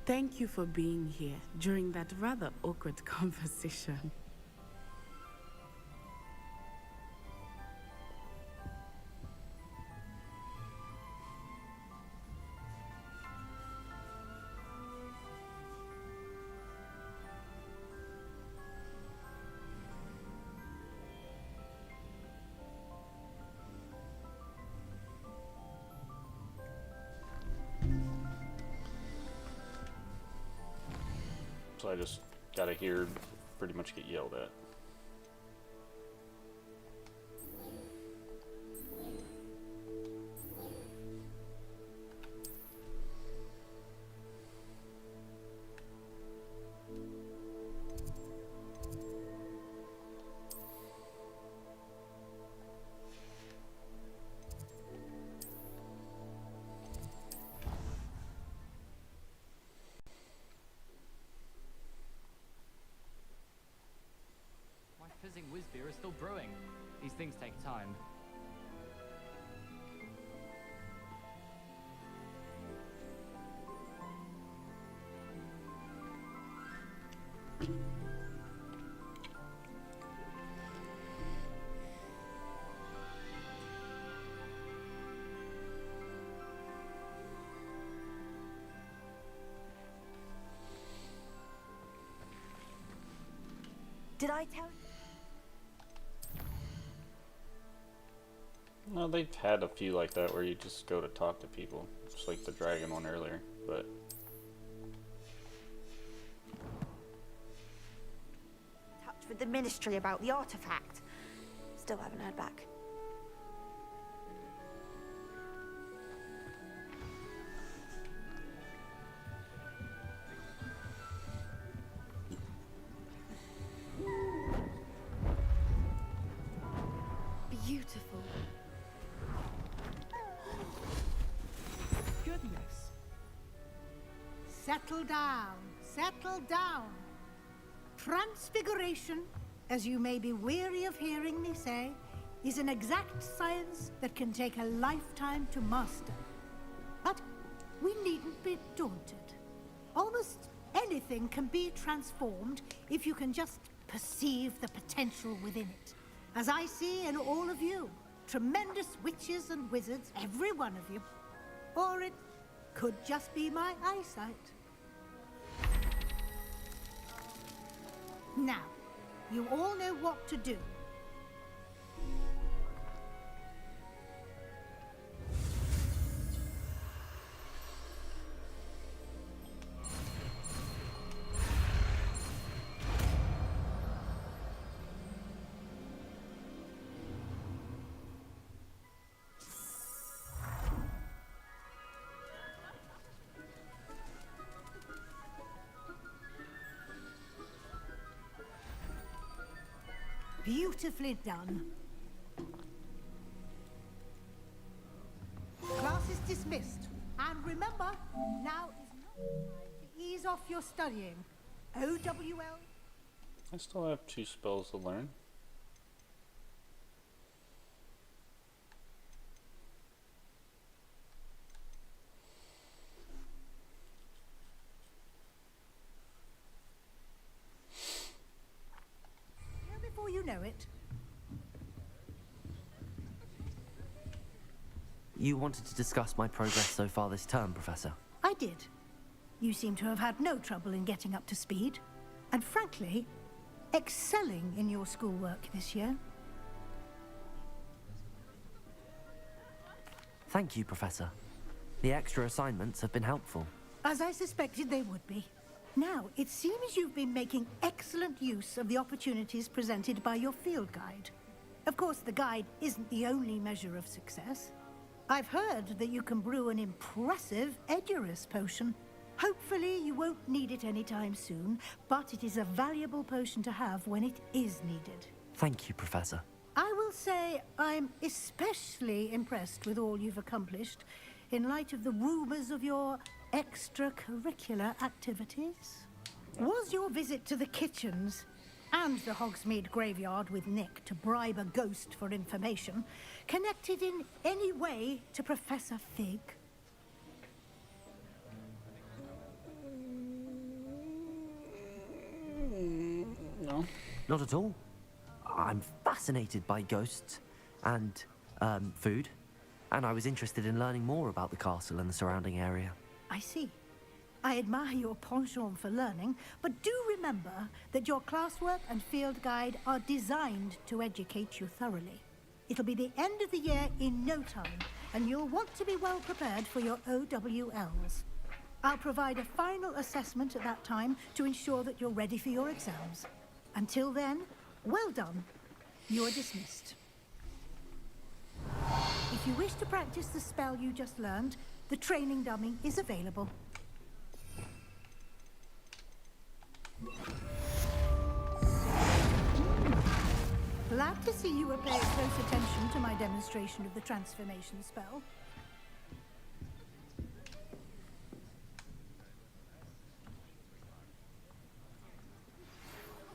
Thank you for being here during that rather awkward conversation. So I just gotta hear pretty much get yelled at. Fizzing whiz beer is still brewing. These things take time. Did I tell you? No, they've had a few like that where you just go to talk to people, just like the dragon one earlier, but... Touch with the Ministry about the artifact. Still haven't heard back. Beautiful. Goodness. Settle down. Settle down. Transfiguration as you may be weary of hearing me say, is an exact science that can take a lifetime to master. But we needn't be daunted. Almost anything can be transformed if you can just perceive the potential within it. As I see in all of you, tremendous witches and wizards, every one of you. Or it could just be my eyesight. Now, you all know what to do. Beautifully done. Class is dismissed. And remember, now is not the time to ease off your studying. OWL. I still have 2 spells to learn. Before you know it. You wanted to discuss my progress so far this term, Professor? I did. You seem to have had no trouble in getting up to speed. And frankly, excelling in your schoolwork this year. Thank you, Professor. The extra assignments have been helpful. As I suspected they would be. Now, it seems you've been making excellent use of the opportunities presented by your field guide. Of course, the guide isn't the only measure of success. I've heard that you can brew an impressive Edurus potion. Hopefully, you won't need it anytime soon, but it is a valuable potion to have when it is needed. Thank you, Professor. I will say I'm especially impressed with all you've accomplished in light of the rumors of your extracurricular activities. Was your visit to the kitchens and the Hogsmeade graveyard with Nick to bribe a ghost for information connected in any way to Professor Fig? No. Not at all. I'm fascinated by ghosts and food, and I was interested in learning more about the castle and the surrounding area. I see. I admire your penchant for learning, but do remember that your classwork and field guide are designed to educate you thoroughly. It'll be the end of the year in no time, and you'll want to be well prepared for your OWLs. I'll provide a final assessment at that time to ensure that you're ready for your exams. Until then, well done. You are dismissed. If you wish to practice the spell you just learned, the training dummy is available. Glad to see you were paying close attention to my demonstration of the transformation spell.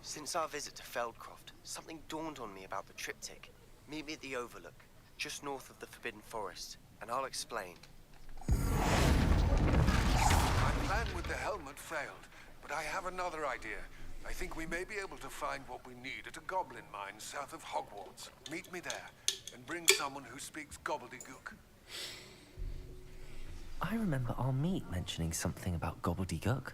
Since our visit to Feldcroft, something dawned on me about the triptych. Meet me at the Overlook, just north of the Forbidden Forest, and I'll explain. My plan with the helmet failed, but I have another idea. I think we may be able to find what we need at a goblin mine south of Hogwarts. Meet me there, and bring someone who speaks gobbledygook. I remember our meet mentioning something about gobbledygook.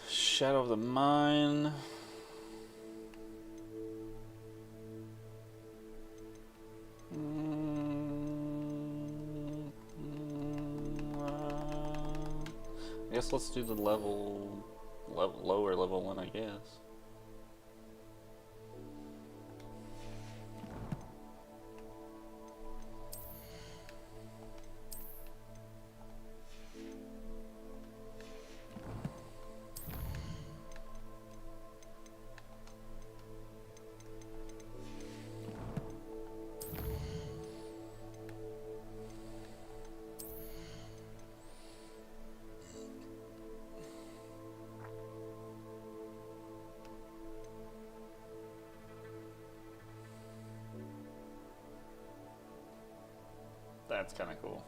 Shadow of the Mine. I guess let's do the lower level one, I guess. That's kind of cool.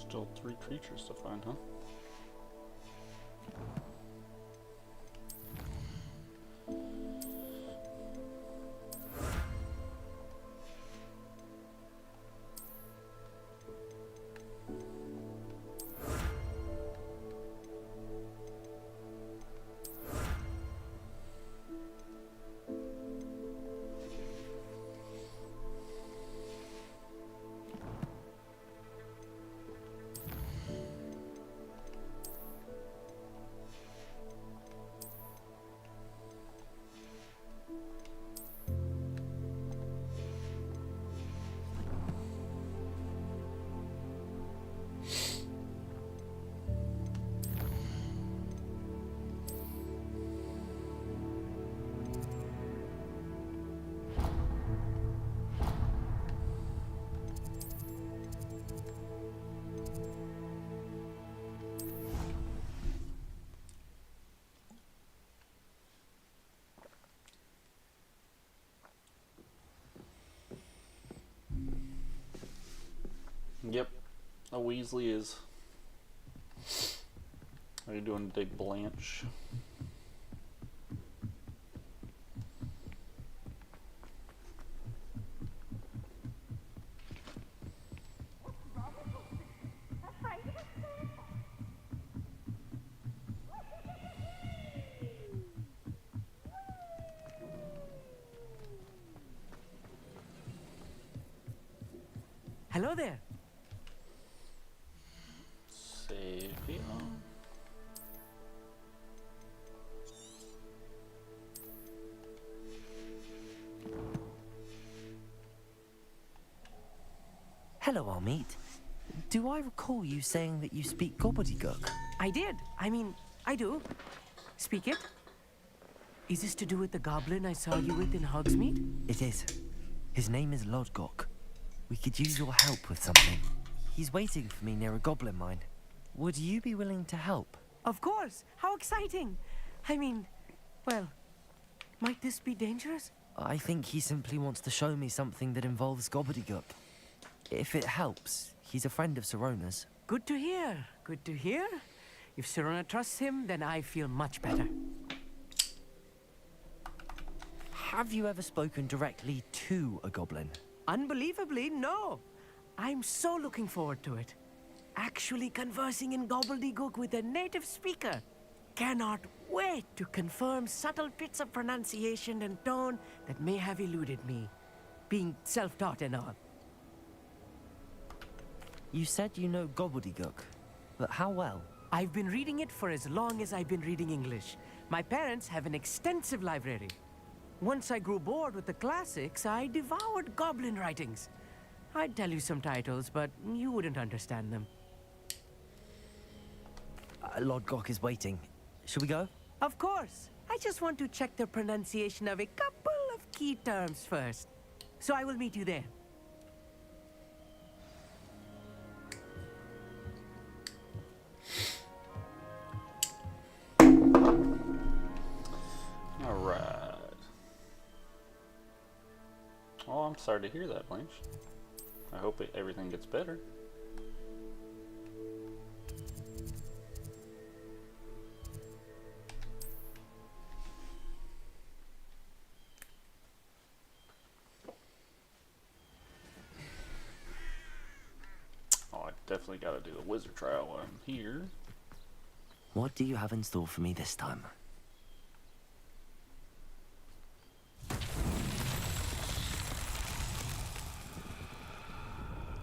Still 3 creatures to find, huh? Yep, a Weasley is. How are you doing today, Blanche? Hello there. Savia. Hello, Armeet. Do I recall you saying that you speak gobbledygook? I did. I mean, I do. Speak it. Is this to do with the goblin I saw you with in Hogsmeade? It is. His name is Lodgok. We could use your help with something. He's waiting for me near a goblin mine. Would you be willing to help? Of course. How exciting. I mean, well, might this be dangerous? I think he simply wants to show me something that involves gobbledygook. If it helps, he's a friend of Sirona's. Good to hear. Good to hear. If Sirona trusts him, then I feel much better. Have you ever spoken directly to a goblin? Unbelievably, no. I'm so looking forward to it. Actually conversing in gobbledygook with a native speaker. Cannot wait to confirm subtle bits of pronunciation and tone that may have eluded me, being self-taught and all. You said you know gobbledygook, but how well? I've been reading it for as long as I've been reading English. My parents have an extensive library. Once I grew bored with the classics, I devoured goblin writings. I'd tell you some titles, but you wouldn't understand them. Lodgok is waiting. Should we go? Of course. I just want to check the pronunciation of a couple of key terms first. So I will meet you there. I'm sorry to hear that, Blanche. I hope everything gets better. Oh, I definitely got to do the wizard trial while I'm here. What do you have in store for me this time?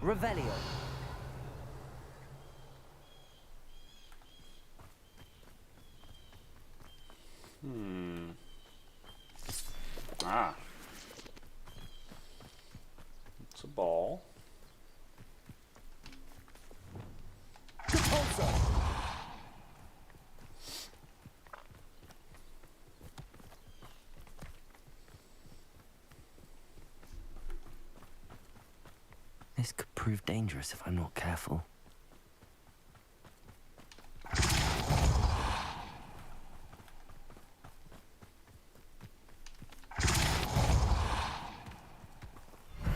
Revelio. Ah. It's a ball. This could prove dangerous if I'm not careful.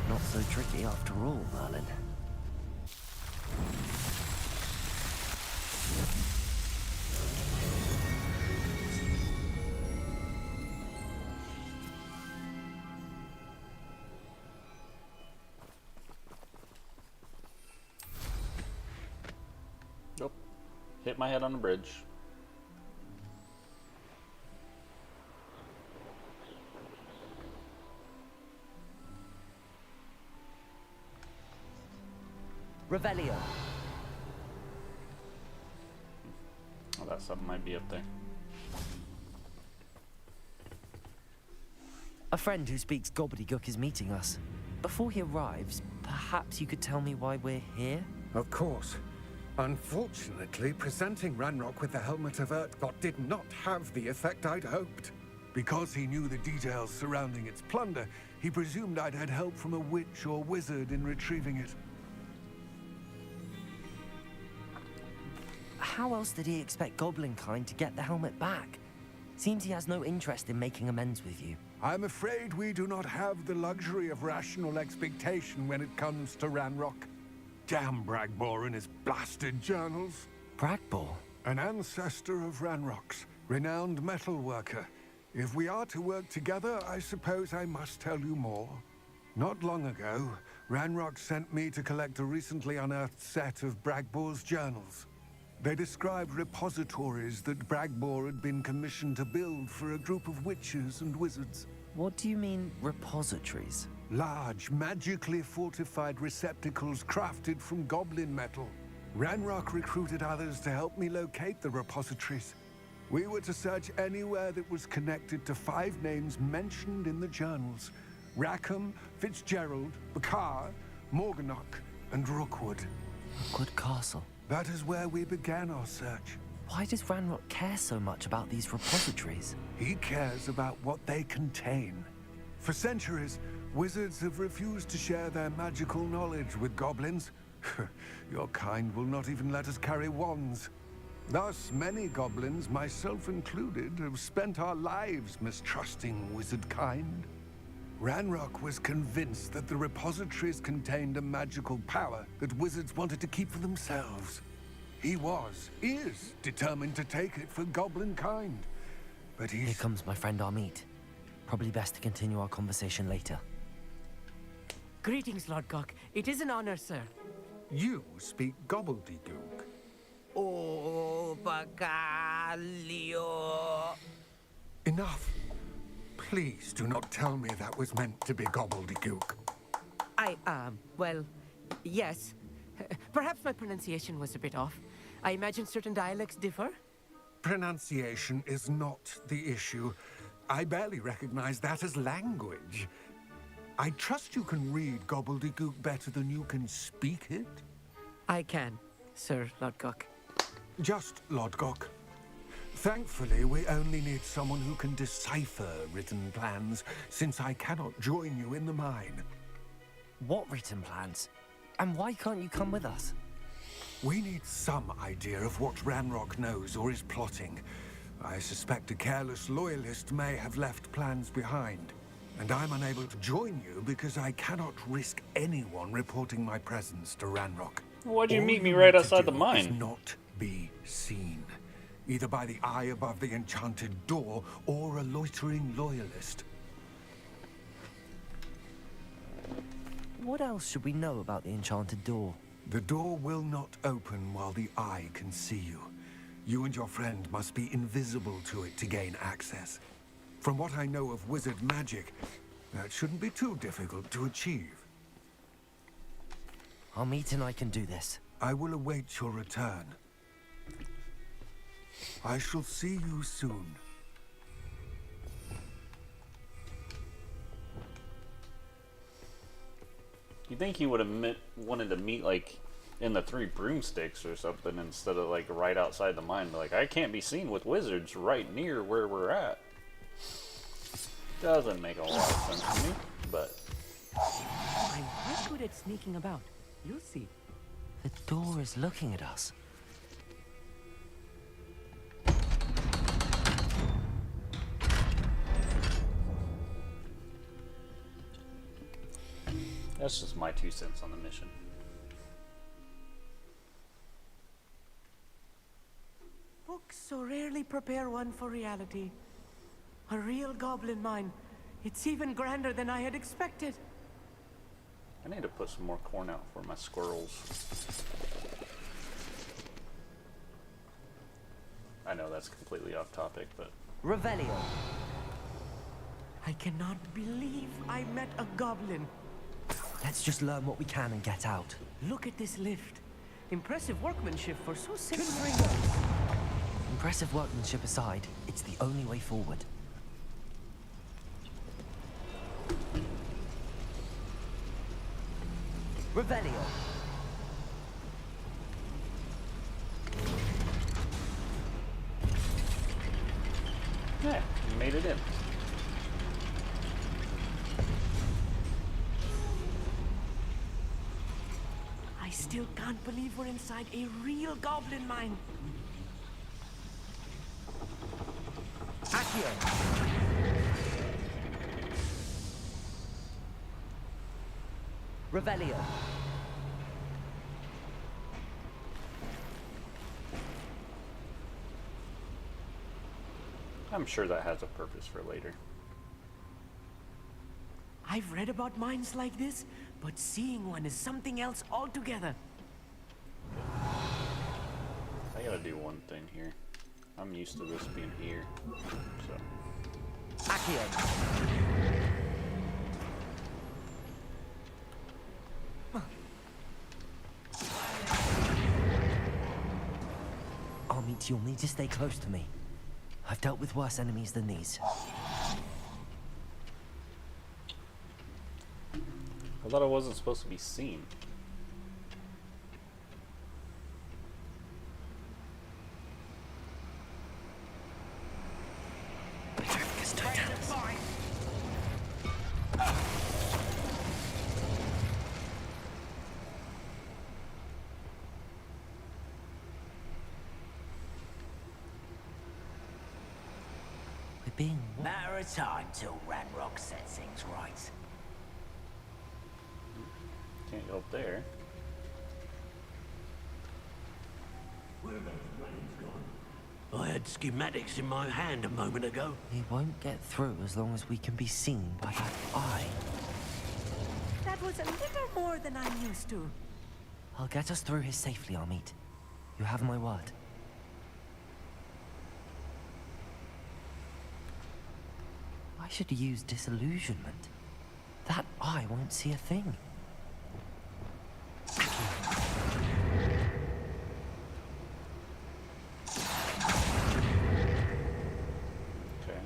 Not so tricky after all, Merlin. Nope. Hit my head on the bridge. Revelio. Oh, that something might be up there. A friend who speaks gobbledygook is meeting us. Before he arrives, perhaps you could tell me why we're here? Of course. Unfortunately, presenting Ranrock with the Helmet of Urtkot did not have the effect I'd hoped. Because he knew the details surrounding its plunder, he presumed I'd had help from a witch or wizard in retrieving it. How else did he expect Goblinkind to get the helmet back? Seems he has no interest in making amends with you. I'm afraid we do not have the luxury of rational expectation when it comes to Ranrock. Damn Bragbor and his blasted journals. Bragbor? An ancestor of Ranrock's, renowned metal worker. If we are to work together, I suppose I must tell you more. Not long ago, Ranrock sent me to collect a recently unearthed set of Bragbor's journals. They described repositories that Bragbor had been commissioned to build for a group of witches and wizards. What do you mean, repositories? Large, magically fortified receptacles crafted from goblin metal. Ranrock recruited others to help me locate the repositories. We were to search anywhere that was connected to 5 names mentioned in the journals: Rackham, Fitzgerald, Bakar, Morganach, and Rookwood. Rookwood Castle. That is where we began our search. Why does Ranrock care so much about these repositories? He cares about what they contain. For centuries, wizards have refused to share their magical knowledge with goblins. Your kind will not even let us carry wands. Thus, many goblins, myself included, have spent our lives mistrusting wizard kind. Ranrock was convinced that the repositories contained a magical power that wizards wanted to keep for themselves. He is determined to take it for goblin kind. But Here comes my friend Amit. Probably best to continue our conversation later. Greetings, Lord Gok. It is an honor, sir. You speak gobbledygook. Oh, Bagalio. Enough. Please do not tell me that was meant to be gobbledygook. Well, yes. Perhaps my pronunciation was a bit off. I imagine certain dialects differ. Pronunciation is not the issue. I barely recognize that as language. I trust you can read gobbledygook better than you can speak it? I can, Sir Lodgok. Just Lodgok. Thankfully, we only need someone who can decipher written plans, since I cannot join you in the mine. What written plans? And why can't you come with us? We need some idea of what Ranrock knows or is plotting. I suspect a careless loyalist may have left plans behind. And I'm unable to join you because I cannot risk anyone reporting my presence to Ranrock. Why'd you All meet me you right need to outside the do mine? is not be seen, either by the eye above the enchanted door or a loitering loyalist. What else should we know about the enchanted door? The door will not open while the eye can see you. You and your friend must be invisible to it to gain access. From what I know of wizard magic, that shouldn't be too difficult to achieve. Amit and I can do this. I will await your return. I shall see you soon. You think he would have wanted to meet like in the Three Broomsticks or something instead of like right outside the mine? Like, I can't be seen with wizards right near where we're at. Doesn't make a lot of sense to me, but I'm quite good at sneaking about. You'll see. The door is looking at us. that's just my 2 cents on the mission. Books so rarely prepare one for reality. A real goblin mine. It's even grander than I had expected. I need to put some more corn out for my squirrels. I know that's completely off topic, but... Revelio. I cannot believe I met a goblin. Let's just learn what we can and get out. Look at this lift. Impressive workmanship for so simple. Impressive workmanship aside, it's the only way forward. Revelio. Yeah, you made it in. I still can't believe we're inside a real goblin mine. Accio. Revelio. I'm sure that has a purpose for later. I've read about mines like this, but seeing one is something else altogether. I gotta do one thing here. I'm used to this being here, so... Accio. Amit, you'll need to stay close to me. I've dealt with worse enemies than these. I thought I wasn't supposed to be seen. We're being Matter of time till Ranrock sets things right. Can't go up there. Where have those dragons gone? I had schematics in my hand a moment ago. He won't get through as long as we can be seen by that eye. That was a little more than I'm used to. I'll get us through here safely, Amit. You have my word. I should use disillusionment. That eye won't see a thing. Okay.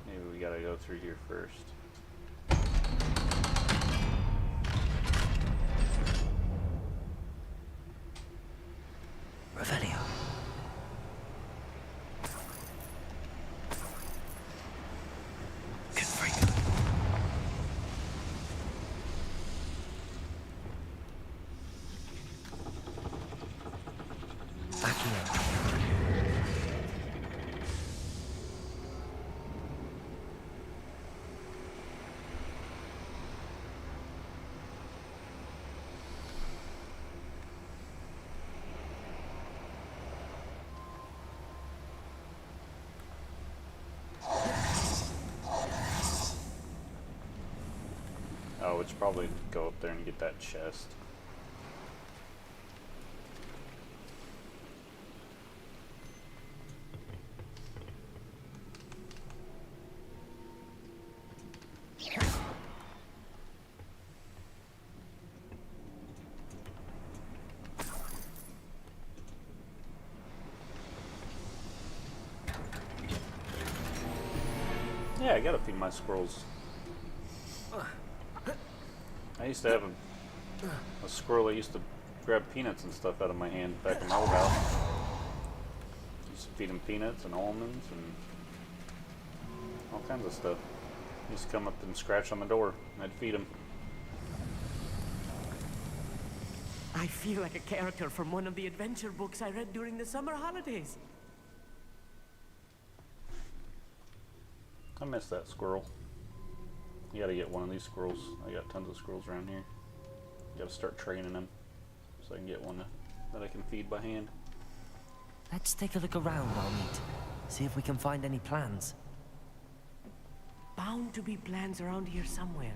Maybe we gotta go through here first. Revelio. should probably go up there and get that chest. Yeah, I gotta feed my squirrels. I used to have a squirrel that used to grab peanuts and stuff out of my hand back in my old house. Used to feed him peanuts and almonds and all kinds of stuff. He used to come up and scratch on the door, and I'd feed him. I feel like a character from one of the adventure books I read during the summer holidays. I miss that squirrel. You gotta get one of these squirrels. I got tons of squirrels around here. You gotta start training them so I can get one that I can feed by hand. Let's take a look around, Armit. See if we can find any plans. Bound to be plans around here somewhere.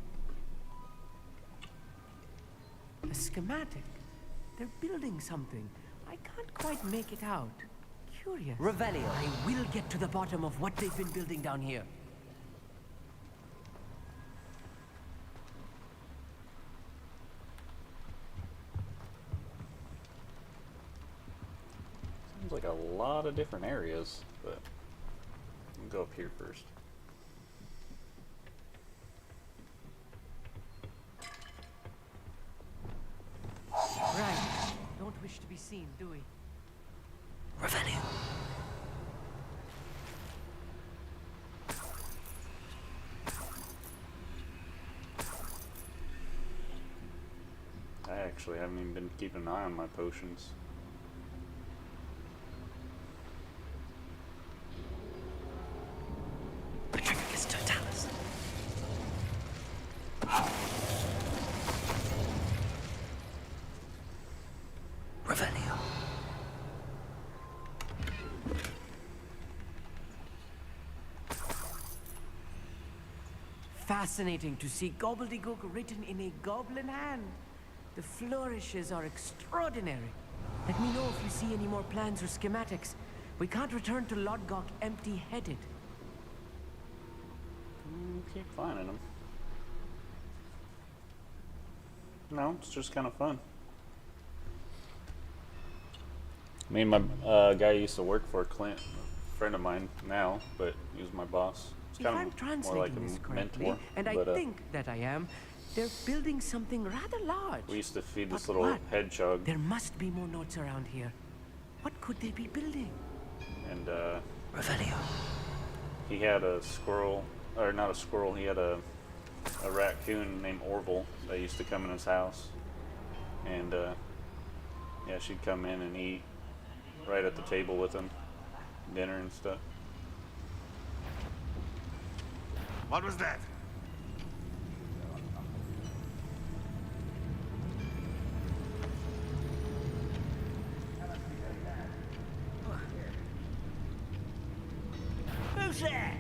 A schematic. They're building something. I can't quite make it out. Curious. Revelio. I will get to the bottom of what they've been building down here. Seems like a lot of different areas, but we'll go up here first. Right. Don't wish to be seen, do we? Revelio. I actually haven't even been keeping an eye on my potions. Petrificus totalis. Revelio. Fascinating to see gobbledygook written in a goblin hand. The flourishes are extraordinary. Let me know if you see any more plans or schematics. We can't return to Lodgok empty-headed. Keep finding them. No, it's just kind of fun. Me and my guy I used to work for, Clint, a friend of mine now, but he was my boss. It's If kind I'm of more translating like this a correctly, mentor. and I but, think that I am, they're building something rather large. we used to feed this But little what? hedgehog, There must be more notes around here. What could they be building? and Revelio. he had a squirrel, or not a squirrel, he had a raccoon named Orville that used to come in his house. And yeah, she'd come in and eat right at the table with him, dinner and stuff. What was that? Who's there?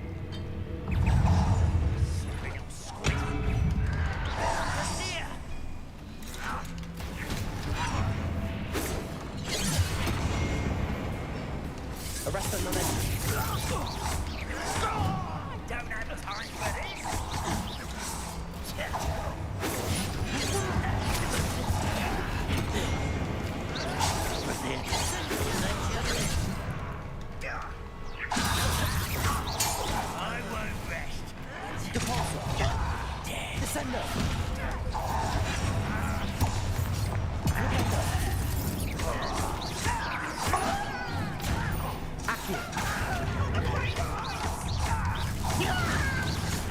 Arrest them, momentum. Don't have time for this. I won't rest. Depulsor. Descendo.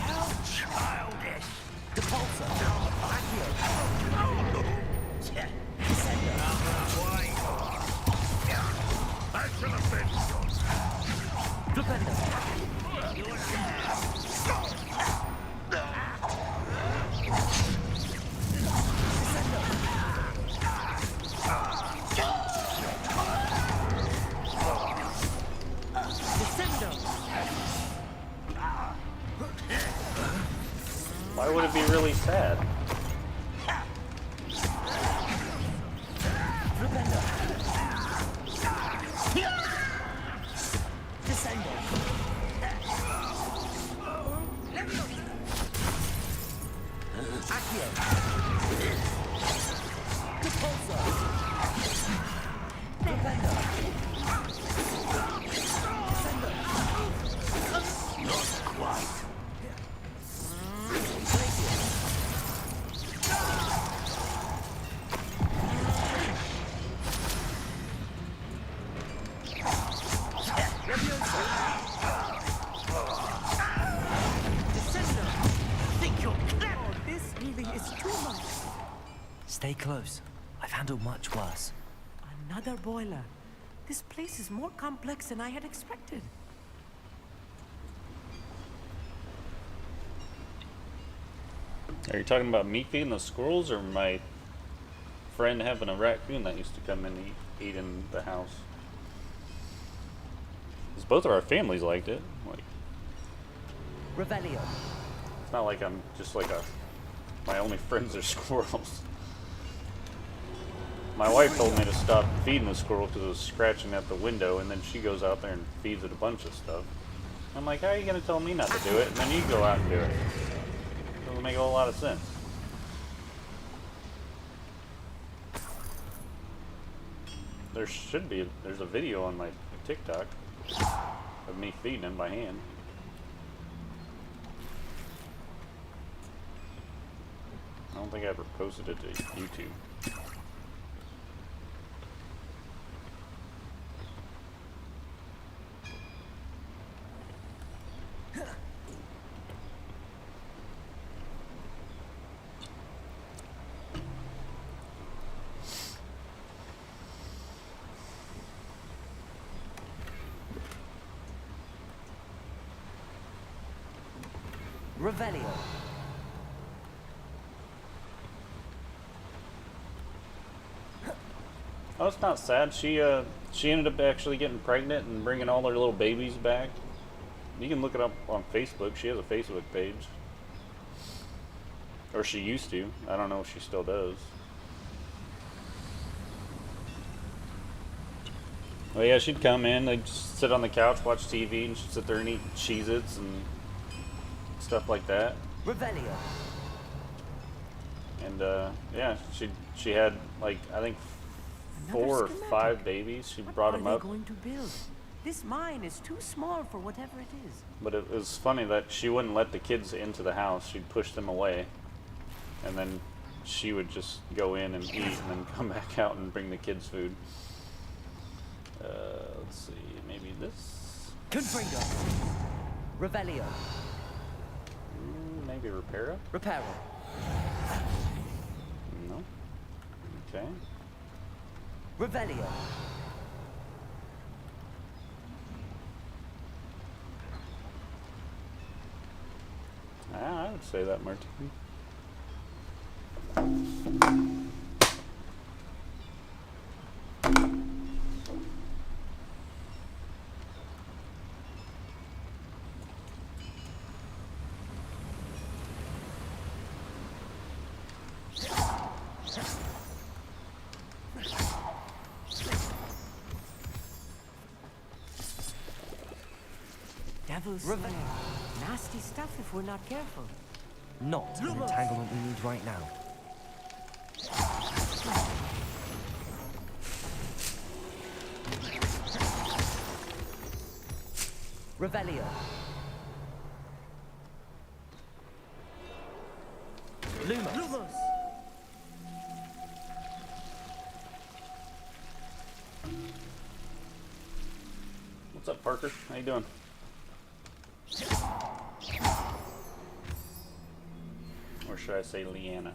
How childish. Depulsor. Back to the fence. Flipendo. Why would it be really sad? Stay close. I've handled much worse. Another boiler. This place is more complex than I had expected. Are you talking about me feeding the squirrels, or my friend having a raccoon that used to come and eat in the house? Because both of our families liked it. Like, Revelio. it's not like I'm just like my only friends are squirrels. My wife told me to stop feeding the squirrel because it was scratching at the window, and then she goes out there and feeds it a bunch of stuff. I'm like, how are you going to tell me not to do it, and then you go out and do it? Doesn't make a whole lot of sense. There's a video on my TikTok of me feeding him by hand. I don't think I ever posted it to YouTube. Revelio. Oh, it's not sad. She ended up actually getting pregnant and bringing all her little babies back. You can look it up on Facebook. She has a Facebook page. Or she used to. I don't know if she still does. Well, yeah, she'd come in, they'd just sit on the couch, watch TV, and she'd sit there and eat Cheez-Its and stuff like that. Revelio. And yeah, she had like I think 4 or 5 babies. She brought them up. What are they going to build? This mine is too small for whatever it is. But it was funny that she wouldn't let the kids into the house. She'd push them away, and then she would just go in and eat, and then come back out and bring the kids food. Let's see, maybe this. Confringo. Revelio. Maybe Reparo? Reparo. No. Okay. Revelio. I would say that, Martin. Devil's nasty stuff if we're not careful. Not an entanglement we need right now. Revelio. Lumos. What's up, Parker? How you doing? Or should I say Leanna?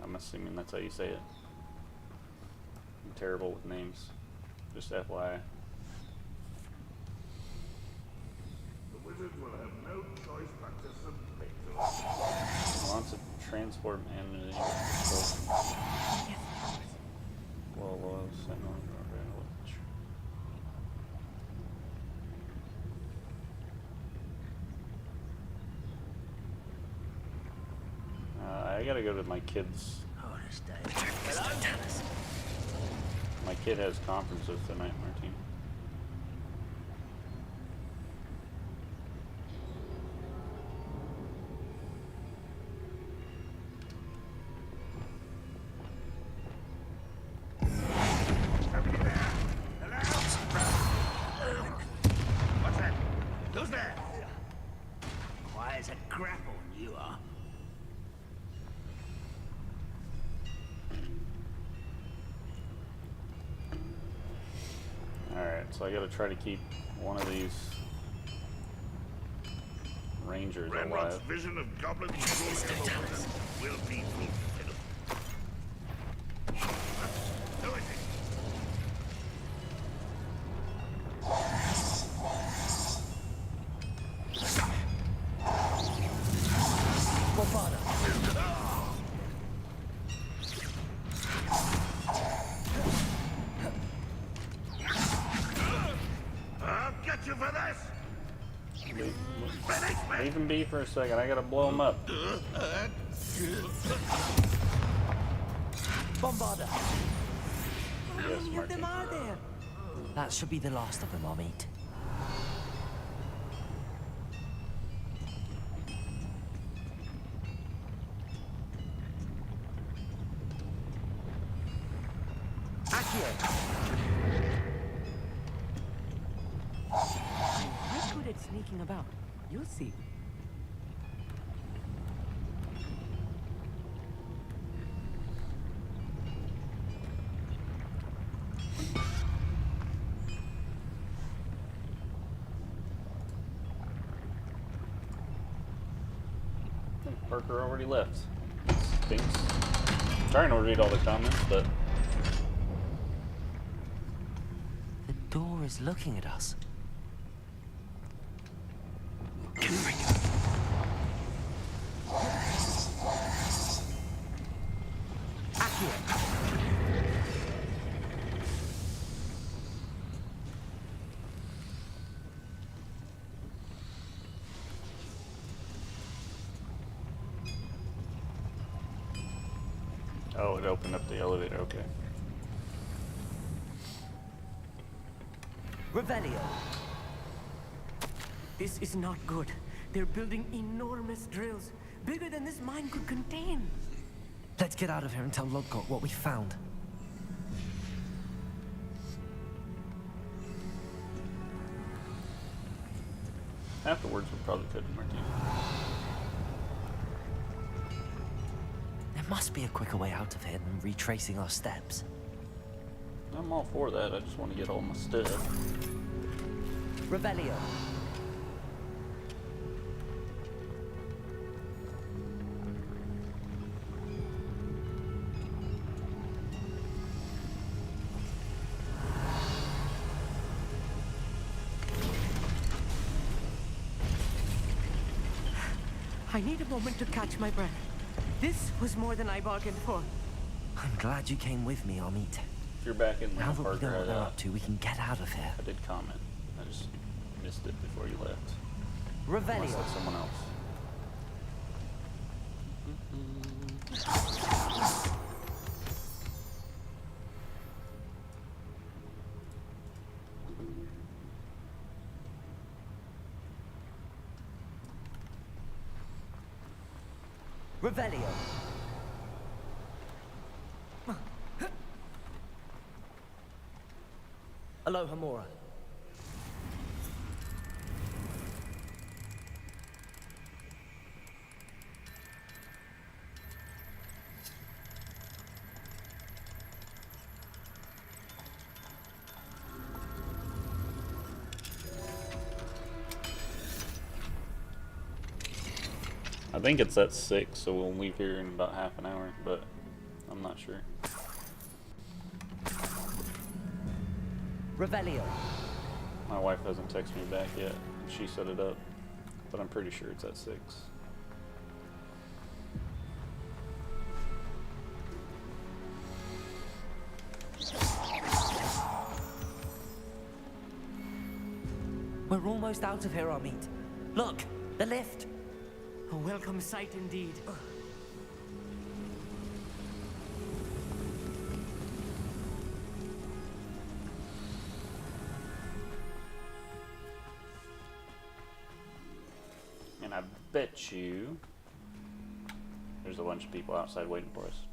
I'm assuming that's how you say it. I'm terrible with names. Just FYI. The wizards will have no choice but to submit to us. Wants to transform and well, I gotta go to my kids. My kid has conferences tonight, Martine. What's that? Who's there? Quiet as a grapple, you are. Alright, so I gotta try to keep one of these rangers Ranrock's alive. vision of goblins will be fulfilled. you for this? Leave him be for a second. I gotta blow him up. Bombarder! How many of them are there? That should be the last of them, Amit. You're good at sneaking about. You'll see. Parker already left. Stinks. Trying to read all the comments, but The door is looking at us. oh, it opened up the elevator. Okay. Revelio. This is not good. They're building enormous drills, bigger than this mine could contain. Let's get out of here and tell Lodgok what we found. Afterwards, we probably could, Martina. There must be a quicker way out of here than retracing our steps. I'm all for that. I just want to get all my stuff. Revelio. I need a moment to catch my breath. This was more than I bargained for. I'm glad you came with me, Amit. If you're back in Now that we Parker, know what they're up to, we can get out of here. I did comment. I just missed it before you left. Revelio. Unless that's someone else. Revelio. Aloha, Mora. I think it's at 6, so we'll leave here in about half an hour, but I'm not sure. Revelio. My wife hasn't texted me back yet. She set it up, but I'm pretty sure it's at 6. We're almost out of here, Amit. Look, the lift. A welcome sight indeed. And I bet you there's a bunch of people outside waiting for us.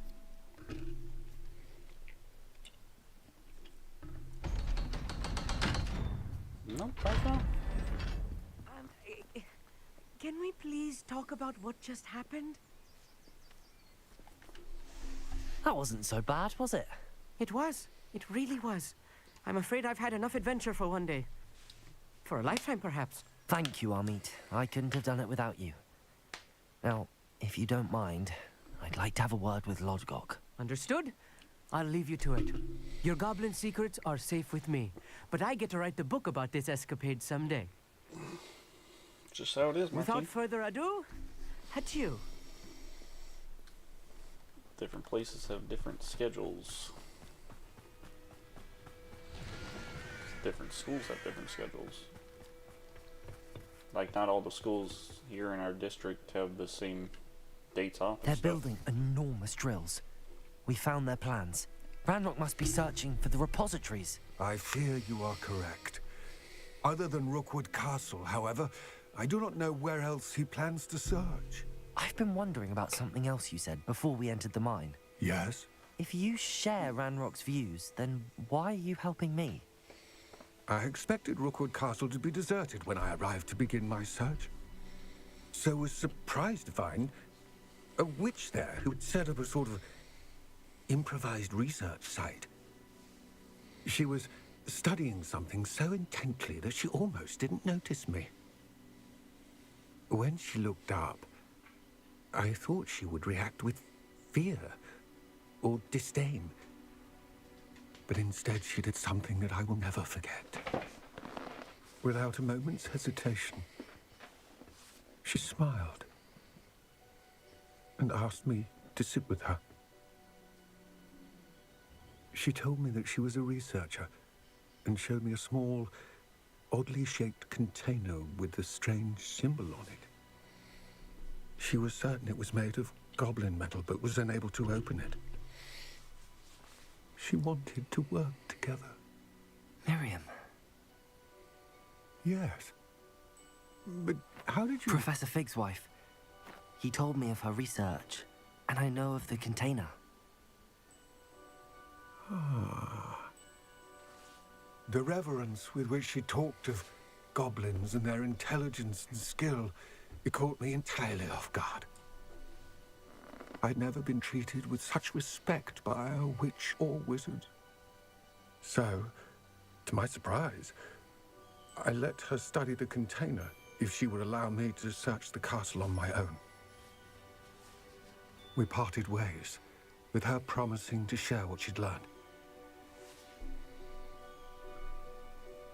Nope, that's not. Can we please talk about what just happened? That wasn't so bad, was it? It was. It really was. I'm afraid I've had enough adventure for one day. For a lifetime, perhaps. Thank you, Amit. I couldn't have done it without you. Now, if you don't mind, I'd like to have a word with Lodgok. Understood? I'll leave you to it. Your goblin secrets are safe with me, but I get to write the book about this escapade someday. Just how it is, Martin. Without further ado, adieu. Different places have different schedules. Different schools have different schedules. Like, not all the schools here in our district have the same dates off. They're building enormous drills. We found their plans. Ranrock must be searching for the repositories. I fear you are correct. Other than Rookwood Castle, however, I do not know where else he plans to search. I've been wondering about something else you said before we entered the mine. Yes? If you share Ranrock's views, then why are you helping me? I expected Rookwood Castle to be deserted when I arrived to begin my search. So was surprised to find a witch there who had set up a sort of improvised research site. She was studying something so intently that she almost didn't notice me. When she looked up, I thought she would react with fear or disdain. But instead she did something that I will never forget. Without a moment's hesitation, she smiled and asked me to sit with her. She told me that she was a researcher and showed me a small, oddly shaped container with a strange symbol on it. She was certain it was made of goblin metal, but was unable to open it. She wanted to work together. Miriam. Yes. But how did you... Professor Fig's wife. He told me of her research, and I know of the container. Ah. The reverence with which she talked of goblins and their intelligence and skill, it caught me entirely off guard. I'd never been treated with such respect by a witch or wizard. So, to my surprise, I let her study the container if she would allow me to search the castle on my own. We parted ways, with her promising to share what she'd learned.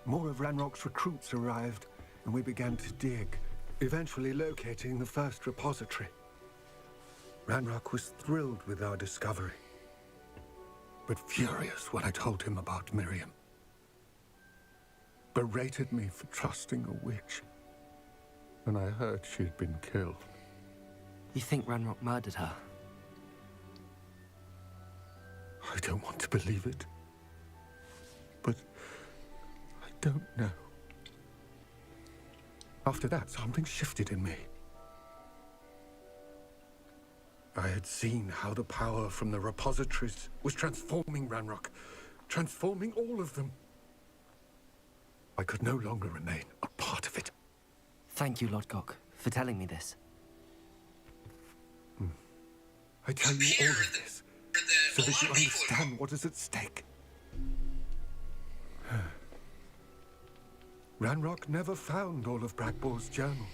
More of Ranrock's recruits arrived, and we began to dig, eventually locating the first repository. Ranrock was thrilled with our discovery, but furious when I told him about Miriam. Berated me for trusting a witch, and I heard she'd been killed. You think Ranrock murdered her? I don't want to believe it, but I don't know. After that, something shifted in me. I had seen how the power from the repositories was transforming Ranrock, transforming all of them. I could no longer remain a part of it. Thank you, Lodgok, for telling me this. I tell you all of this so that you understand what is at stake. Ranrock never found all of Bragbor's journals,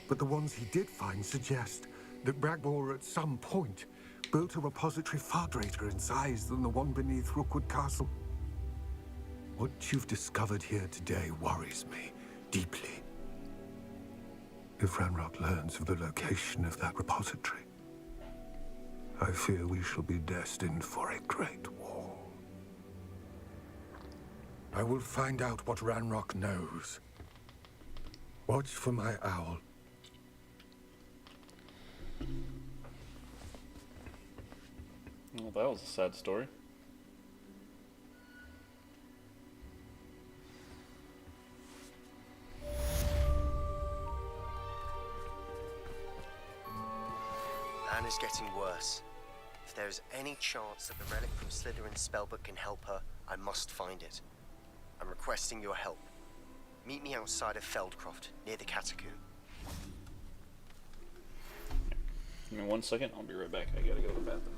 but the ones he did find suggest that Bragbor at some point built a repository far greater in size than the one beneath Rookwood Castle. What you've discovered here today worries me deeply. If Ranrock learns of the location of that repository, I fear we shall be destined for a great war. I will find out what Ranrock knows. Watch for my owl. Well, that was a sad story. Anna's getting worse. If there is any chance that the relic from Slytherin's spellbook can help her, I must find it. I'm requesting your help. Meet me outside of Feldcroft, near the Catacomb. Give me 1 second, I'll be right back. I gotta go to the bathroom.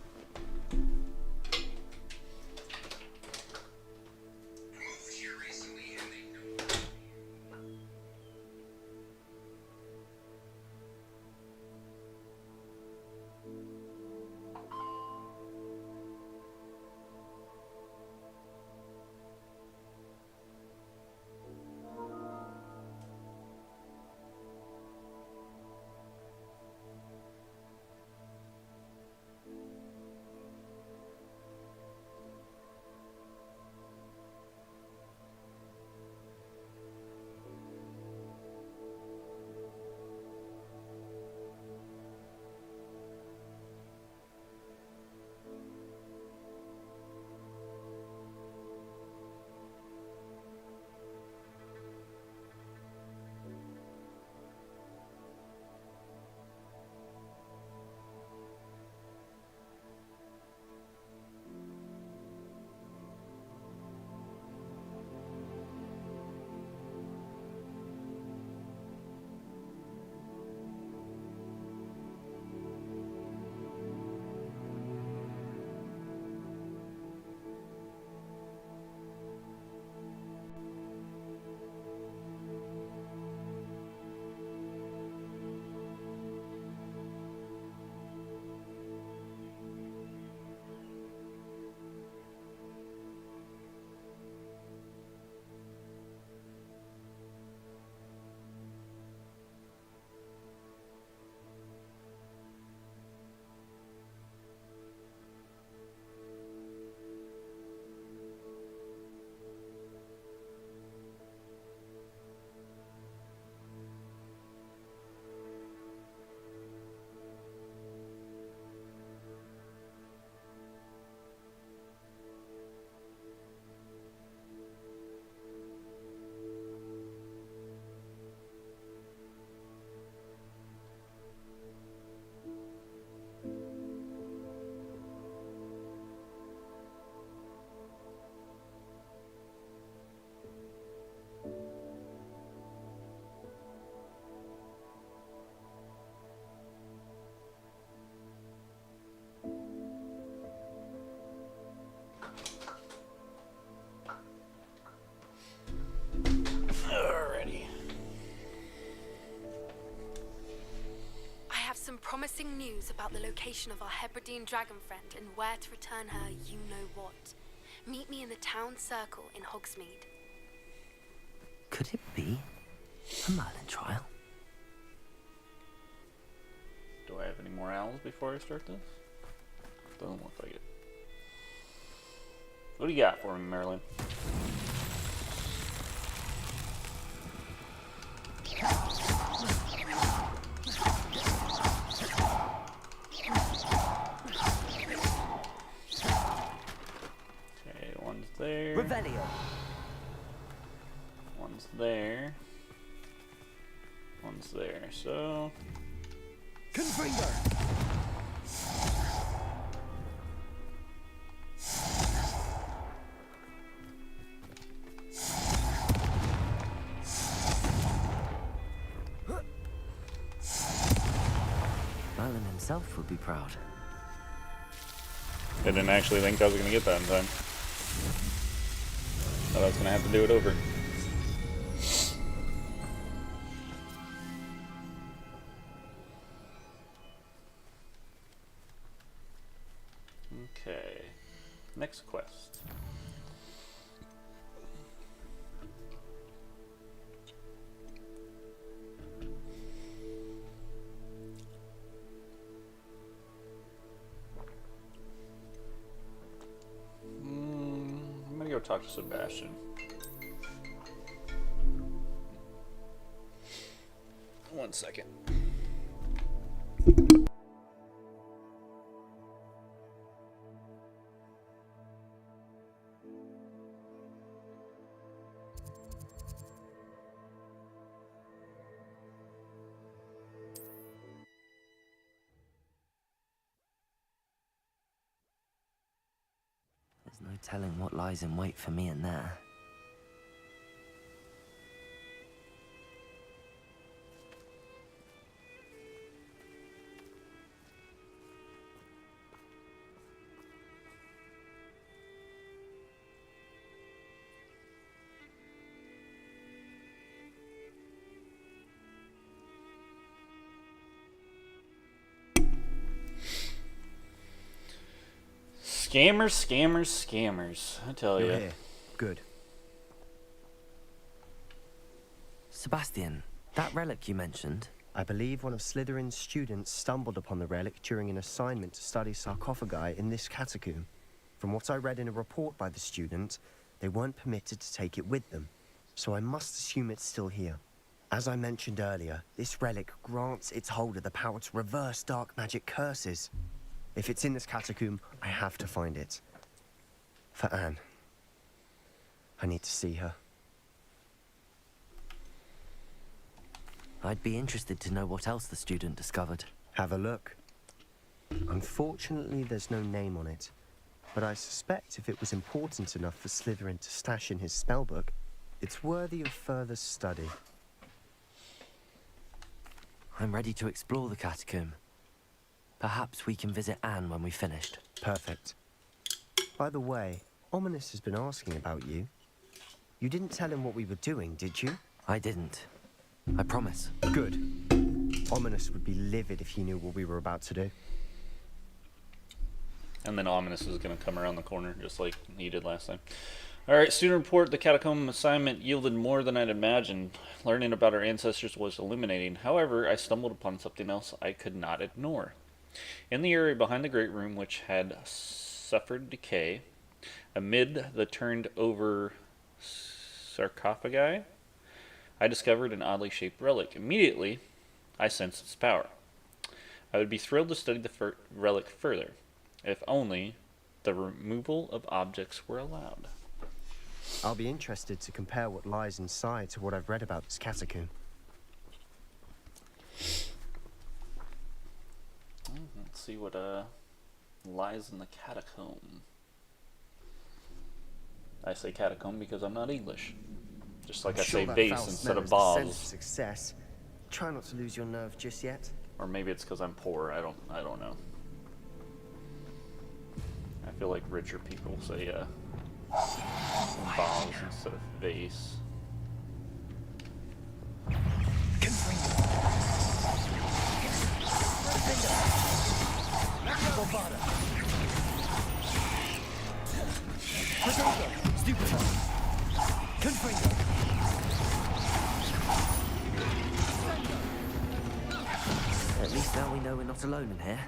promising news about the location of our Hebridean dragon friend and where to return her you-know-what. Meet me in the town circle in Hogsmeade. Could it be a Merlin trial? Do I have any more owls before I start this? Doesn't look like it. What do you got for me, Merlin? Okay, one's there. Revelio. One's there. One's there, so... Confringer! Merlin himself would be proud. I didn't actually think I was going to get that in time. Thought I was going to have to do it over. Okay. Next quest. I'm gonna go talk to Sebastian. One second. There's no telling what lies in wait for me in there. Scammers, scammers, scammers. I tell You're you. here. Good. Sebastian, that relic you mentioned. I believe one of Slytherin's students stumbled upon the relic during an assignment to study sarcophagi in this catacomb. From what I read in a report by the student, they weren't permitted to take it with them, so I must assume it's still here. As I mentioned earlier, this relic grants its holder the power to reverse dark magic curses. If it's in this catacomb, I have to find it. For Anne. I need to see her. I'd be interested to know what else the student discovered. Have a look. Unfortunately, there's no name on it. But I suspect if it was important enough for Slytherin to stash in his spellbook, it's worthy of further study. I'm ready to explore the catacomb. Perhaps we can visit Anne when we've finished. Perfect. By the way, Ominous has been asking about you. You didn't tell him what we were doing, did you? I didn't. I promise. Good. Ominous would be livid if he knew what we were about to do. And then Ominous is going to come around the corner, just like he did last time. Alright, student report. The catacomb assignment yielded more than I'd imagined. Learning about our ancestors was illuminating. However, I stumbled upon something else I could not ignore. In the area behind the great room, which had suffered decay, amid the turned-over sarcophagi, I discovered an oddly shaped relic. Immediately, I sensed its power. I would be thrilled to study the relic further, if only the removal of objects were allowed. I'll be interested to compare what lies inside to what I've read about this catacomb. Let's see what lies in the catacomb. I say catacomb because I'm not English. Just like I say base instead of balls. Success. Try not to lose your nerve just yet. Or maybe it's because I'm poor. I don't know. I feel like richer people say balls instead of vase. Now we know we're not alone in here.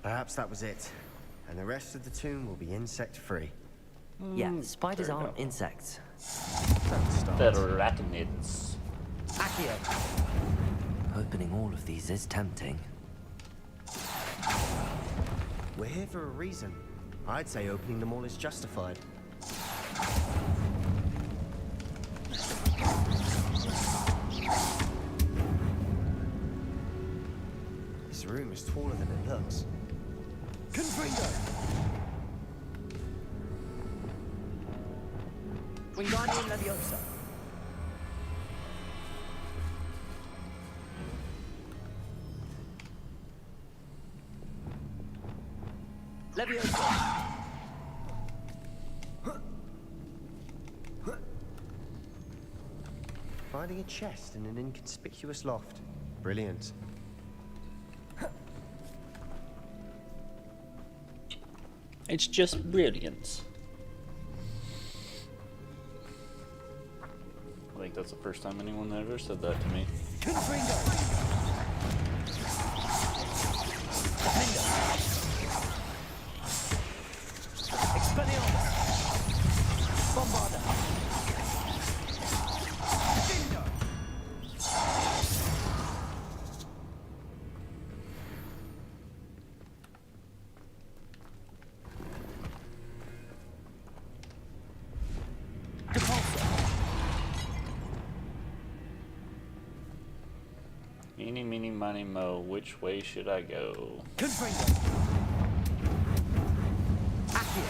Perhaps that was it. And the rest of the tomb will be insect-free. Yeah, spiders aren't insects. They're arachnids. Accio. Opening all of these is tempting. We're here for a reason. I'd say opening them all is justified. This room is taller than it looks. Confringo! Wingardium Leviosa. Leviosa. Finding a chest in an inconspicuous loft. Brilliant. It's just brilliant. I think that's the first time anyone ever said that to me. Expelliarmus. Bombarda. Eeny, meeny, miny, mo, which way should I go? Confringo. Accio.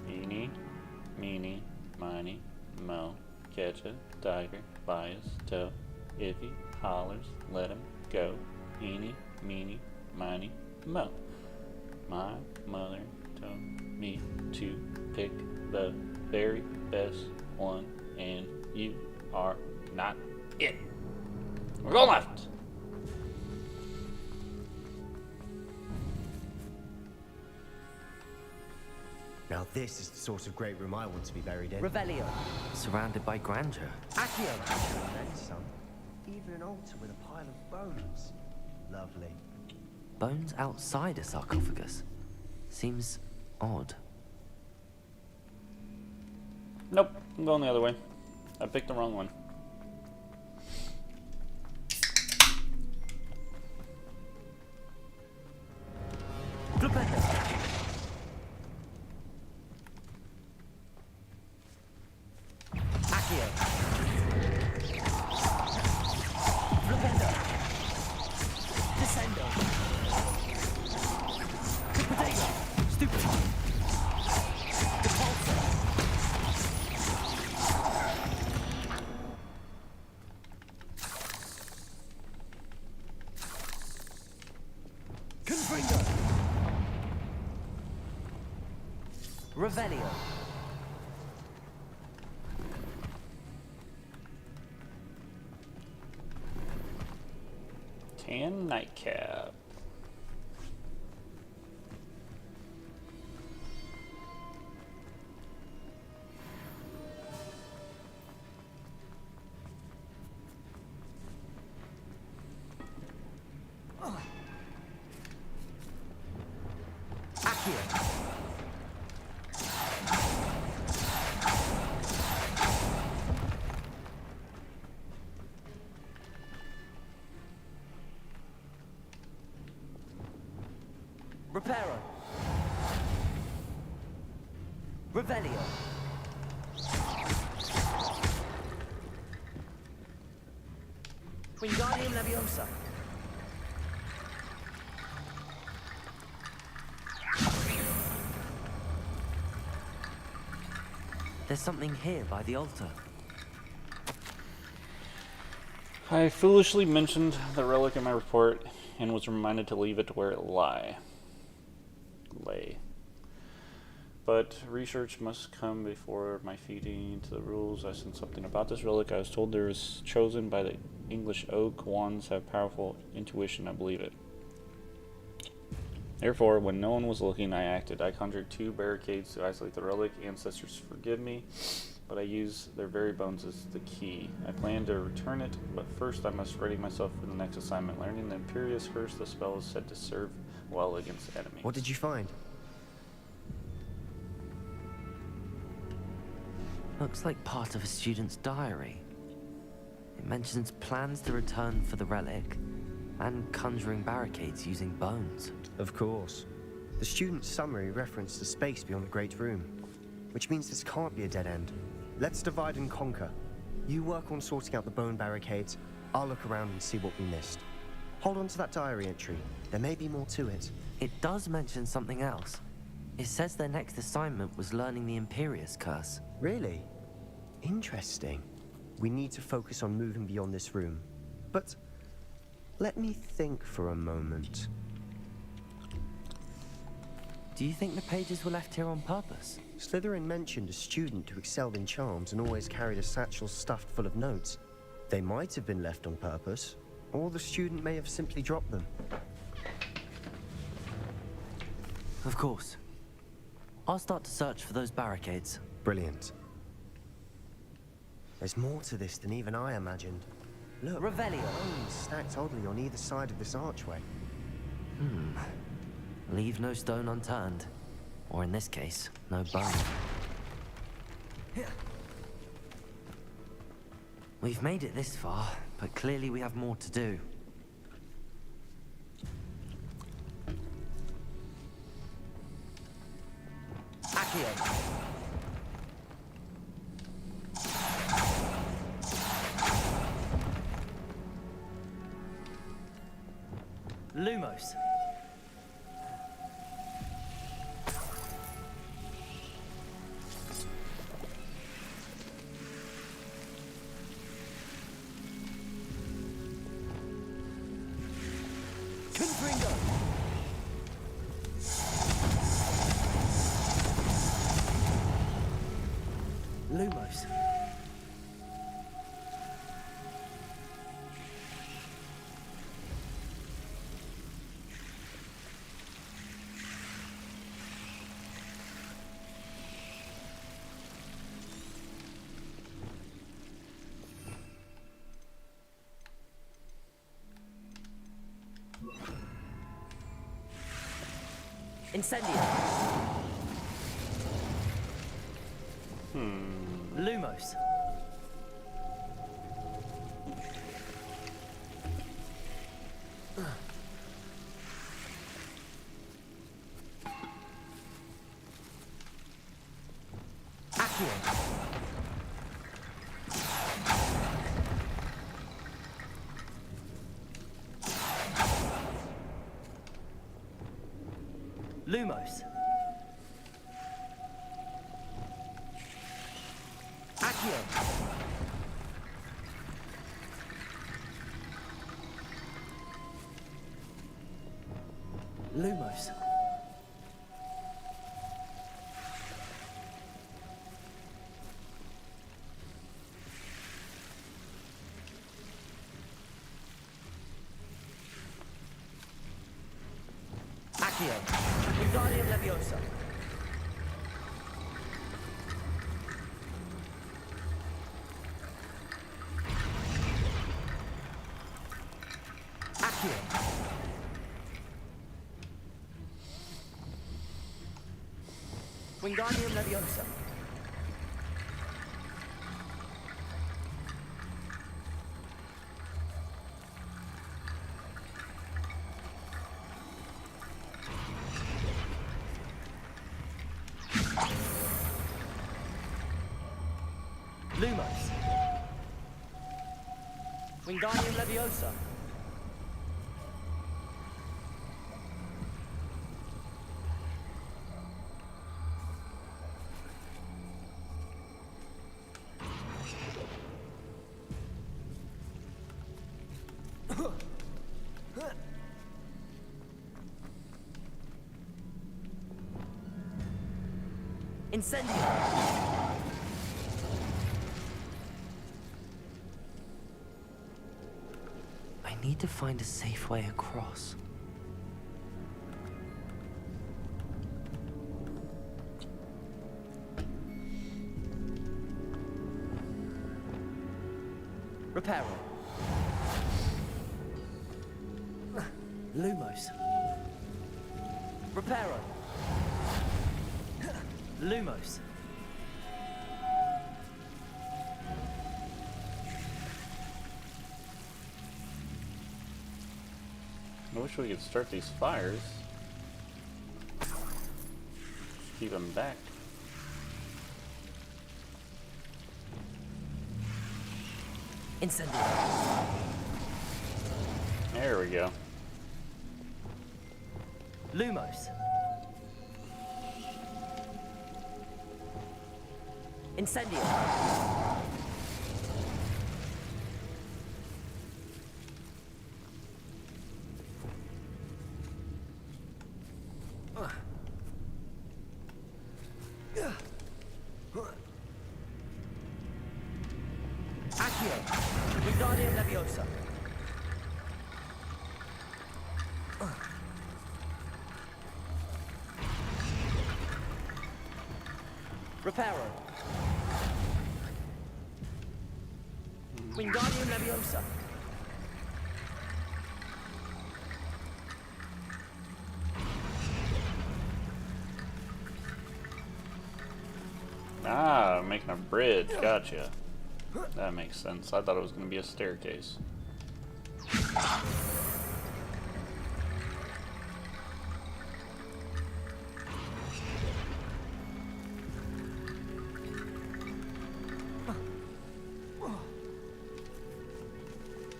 Eeny, meeny, miny, mo, catch a tiger by his toe. If he hollers, let him go. Eeny, meeny, miny, mo. My mother told me to pick the very best one, and you are not it. We're going left. Now this is the sort of great room I want to be buried in. Revelio. Surrounded by grandeur. Accio. And then some. Even an altar with a pile of bones. Lovely. Bones outside a sarcophagus. Seems odd. Nope, I'm going the other way. I picked the wrong one. Revelio. Tan nightcap. Reparo. Revelio. Wingardium Leviosa. There's something here by the altar. I foolishly mentioned the relic in my report and was reminded to leave it where it lay. But research must come before my feeding to the rules. I sent something about this relic. I was told it was chosen by the English oak wands have powerful intuition, I believe it. Therefore, when no one was looking, I acted. I conjured 2 barricades to isolate the relic. Ancestors forgive me, but I use their very bones as the key. I plan to return it, but first I must ready myself for the next assignment. Learning the Imperious Curse, the spell is said to serve well against enemies. What did you find? Looks like part of a student's diary. It mentions plans to return for the relic and conjuring barricades using bones. Of course. The student's summary referenced the space beyond the Great Room, which means this can't be a dead end. Let's divide and conquer. You work on sorting out the bone barricades. I'll look around and see what we missed. Hold on to that diary entry. There may be more to it. It does mention something else. It says their next assignment was learning the Imperious Curse. Really? Interesting. We need to focus on moving beyond this room. But let me think for a moment. Do you think the pages were left here on purpose? Slytherin mentioned a student who excelled in charms and always carried a satchel stuffed full of notes. They might have been left on purpose, or the student may have simply dropped them. Of course. I'll start to search for those barricades. Brilliant. There's more to this than even I imagined. Look, Revelio. Bones stacked oddly on either side of this archway. Leave no stone unturned. Or in this case, no bone. We've made it this far, but clearly we have more to do. Accio. Lumos. Confringo. Lumos. Incendio. Lumos. Accio. Lumos. Accio. Lumos. Accio. Wingardium Leviosa. Accio. Wingardium Leviosa. Lumos. Wingardium Leviosa. Incendio. need to find a safe way across. Reparo. Lumos. Reparo. Lumos. I wish we could start these fires. Keep them back. Incendio. There we go. Lumos. Incendio. Accio. Wingardium Leviosa. Reparo. Wingardium Leviosa. Ah, making a bridge. Gotcha. That makes sense. I thought it was going to be a staircase.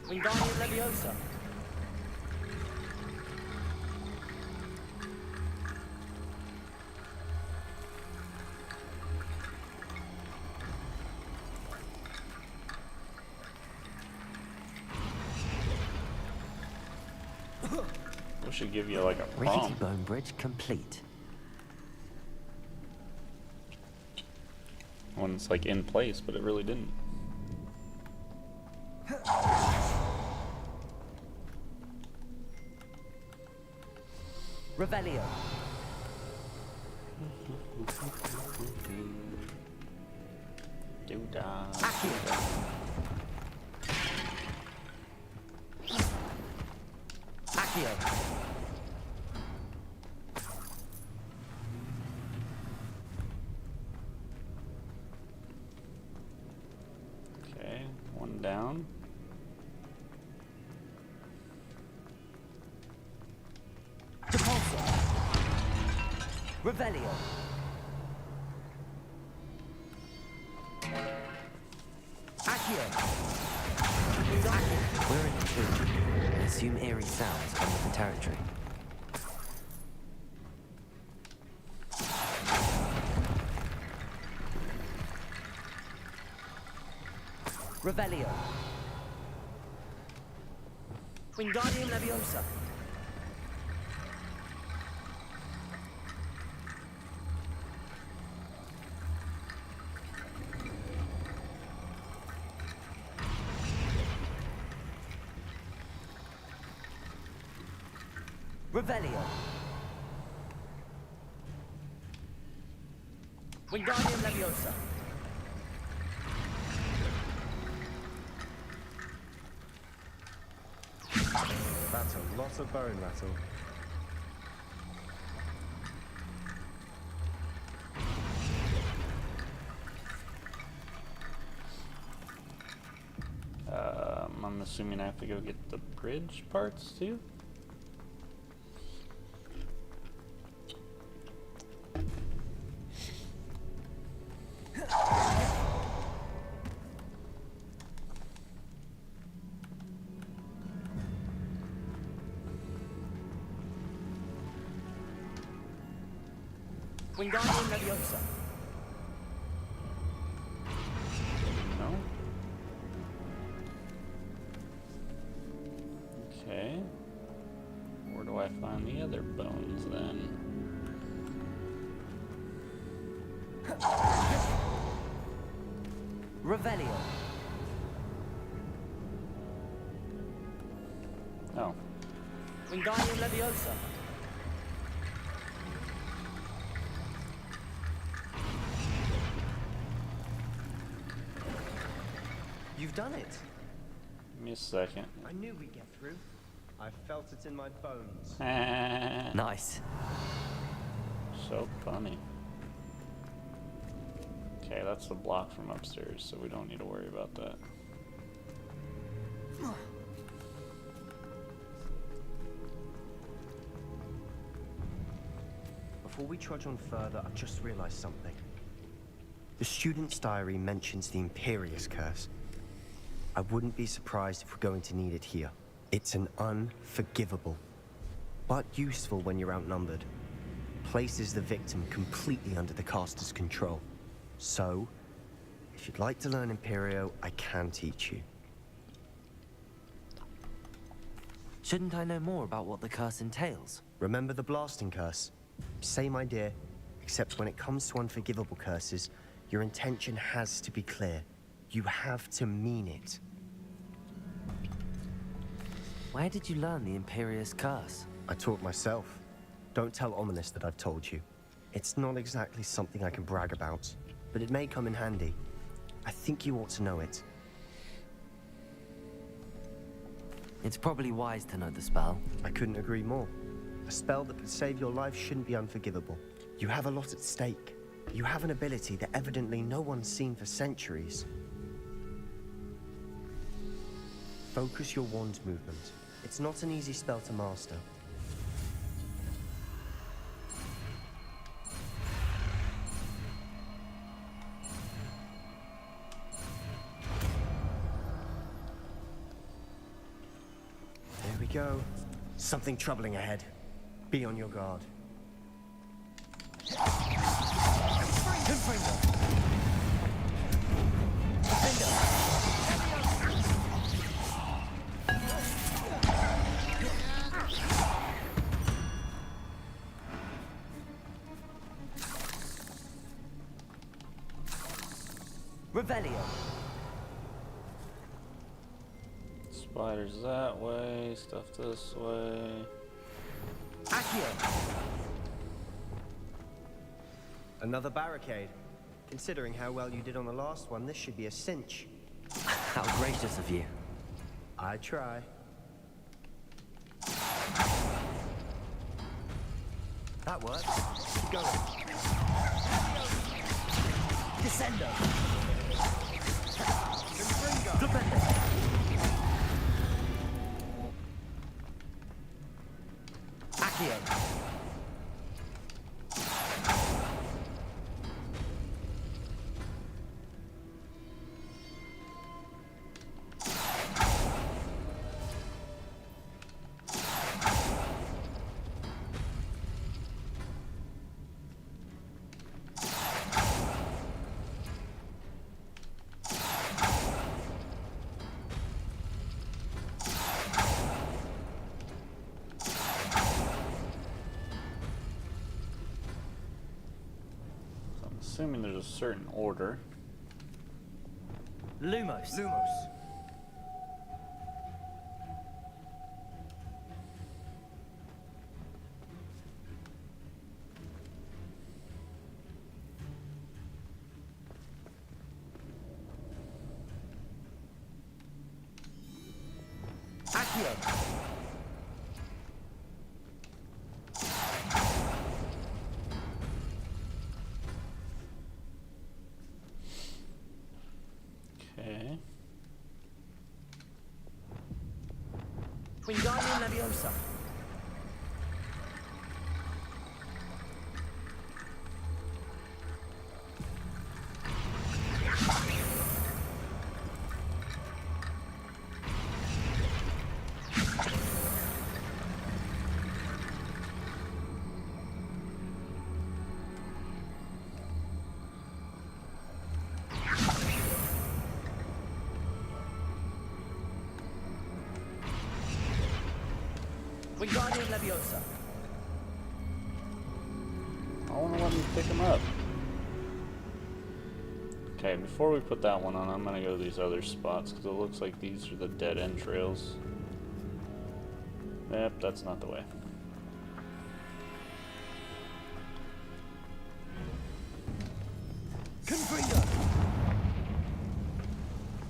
Wingardium Leviosa. We should give you like a Rickety prompt. bone bridge complete. When it's like in place, but it really didn't. Revelio. Doodah. Accio. Accio. Okay, one down. Depulso. Revelio. Accio. We're in the tomb. I assume eerie sounds come with the territory. Revelio. Wingardium Leviosa. Revelio. Wingardium Leviosa. That's a lot of bone rattle. I'm assuming I have to go get the bridge parts too. Wingardium Leviosa. No. Okay. Where do I find the other bones then? Revelio. Oh. Wingardium Leviosa. You've done it. Give me a second. I knew we'd get through. I felt it in my bones. Nice. So funny. Okay, that's the block from upstairs, so we don't need to worry about that. Before we trudge on further, I've just realized something. The student's diary mentions the Imperious Curse. I wouldn't be surprised if we're going to need it here. It's an unforgivable, but useful when you're outnumbered. Places the victim completely under the caster's control. So, if you'd like to learn Imperio, I can teach you. Shouldn't I know more about what the curse entails? Remember the blasting curse? Same idea, except when it comes to unforgivable curses, your intention has to be clear. You have to mean it. Where did you learn the Imperious Curse? I taught myself. Don't tell Ominous that I've told you. It's not exactly something I can brag about, but it may come in handy. I think you ought to know it. It's probably wise to know the spell. I couldn't agree more. A spell that could save your life shouldn't be unforgivable. You have a lot at stake. You have an ability that evidently no one's seen for centuries. Focus your wand movement. It's not an easy spell to master. There we go. Something troubling ahead. Be on your guard. Revelio. Spiders that way, stuff this way. Accio. Another barricade. Considering how well you did on the last one, this should be a cinch. How gracious of you. I try. That worked. Keep going. Descendo. Accio. Assuming there's a certain order. Lumos. Accio. Okay. Wingardium Leviosa. Wingardium Leviosa. I want to let me pick them up. Okay, before we put that one on, I'm going to go to these other spots because it looks like these are the dead end trails. Yep, that's not the way. Confringo!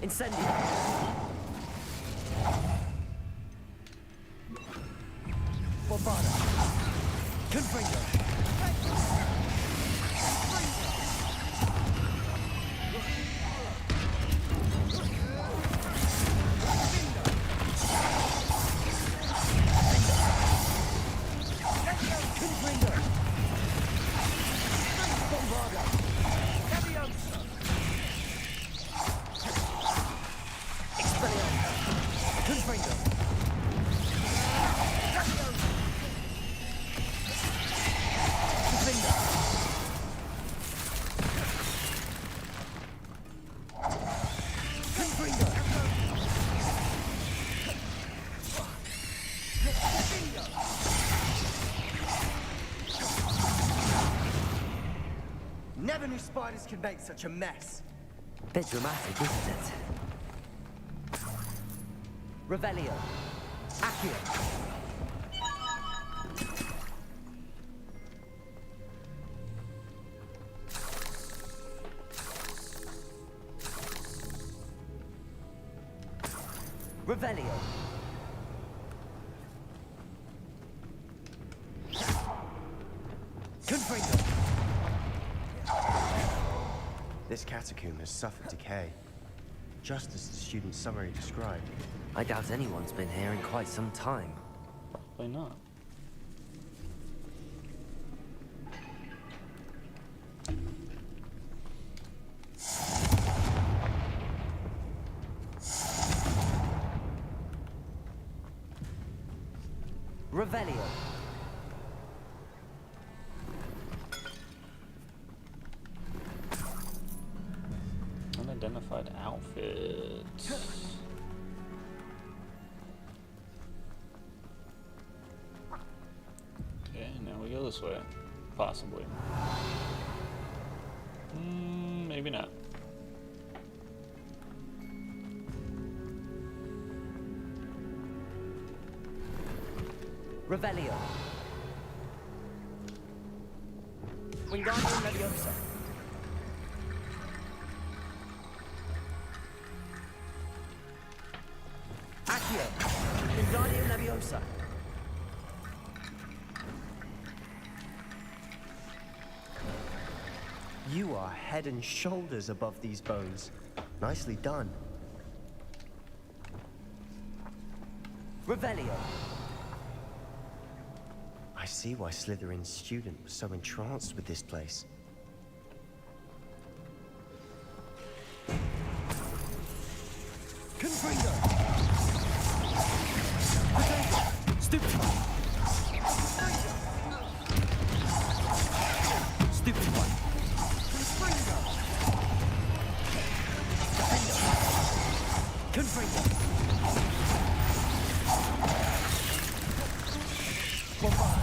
Incendio! Bombada! Confringo! Never knew spiders could make such a mess. Bit dramatic, isn't it? Revelio. Accio. Revelio. Confringo. This catacomb has suffered decay, just as the student's summary described. I doubt anyone's been here in quite some time. Why not? Revelio. Unidentified outfit. Okay, now we go this way. Possibly. Maybe not. Revelio. Wingardium Leviosa. Accio. Wingardium Leviosa. You are head and shoulders above these bones. Nicely done. Revelio. I see why Slytherin's student was so entranced with this place. Confringo. Stupefy. Stupefy. Confringo. Bombard.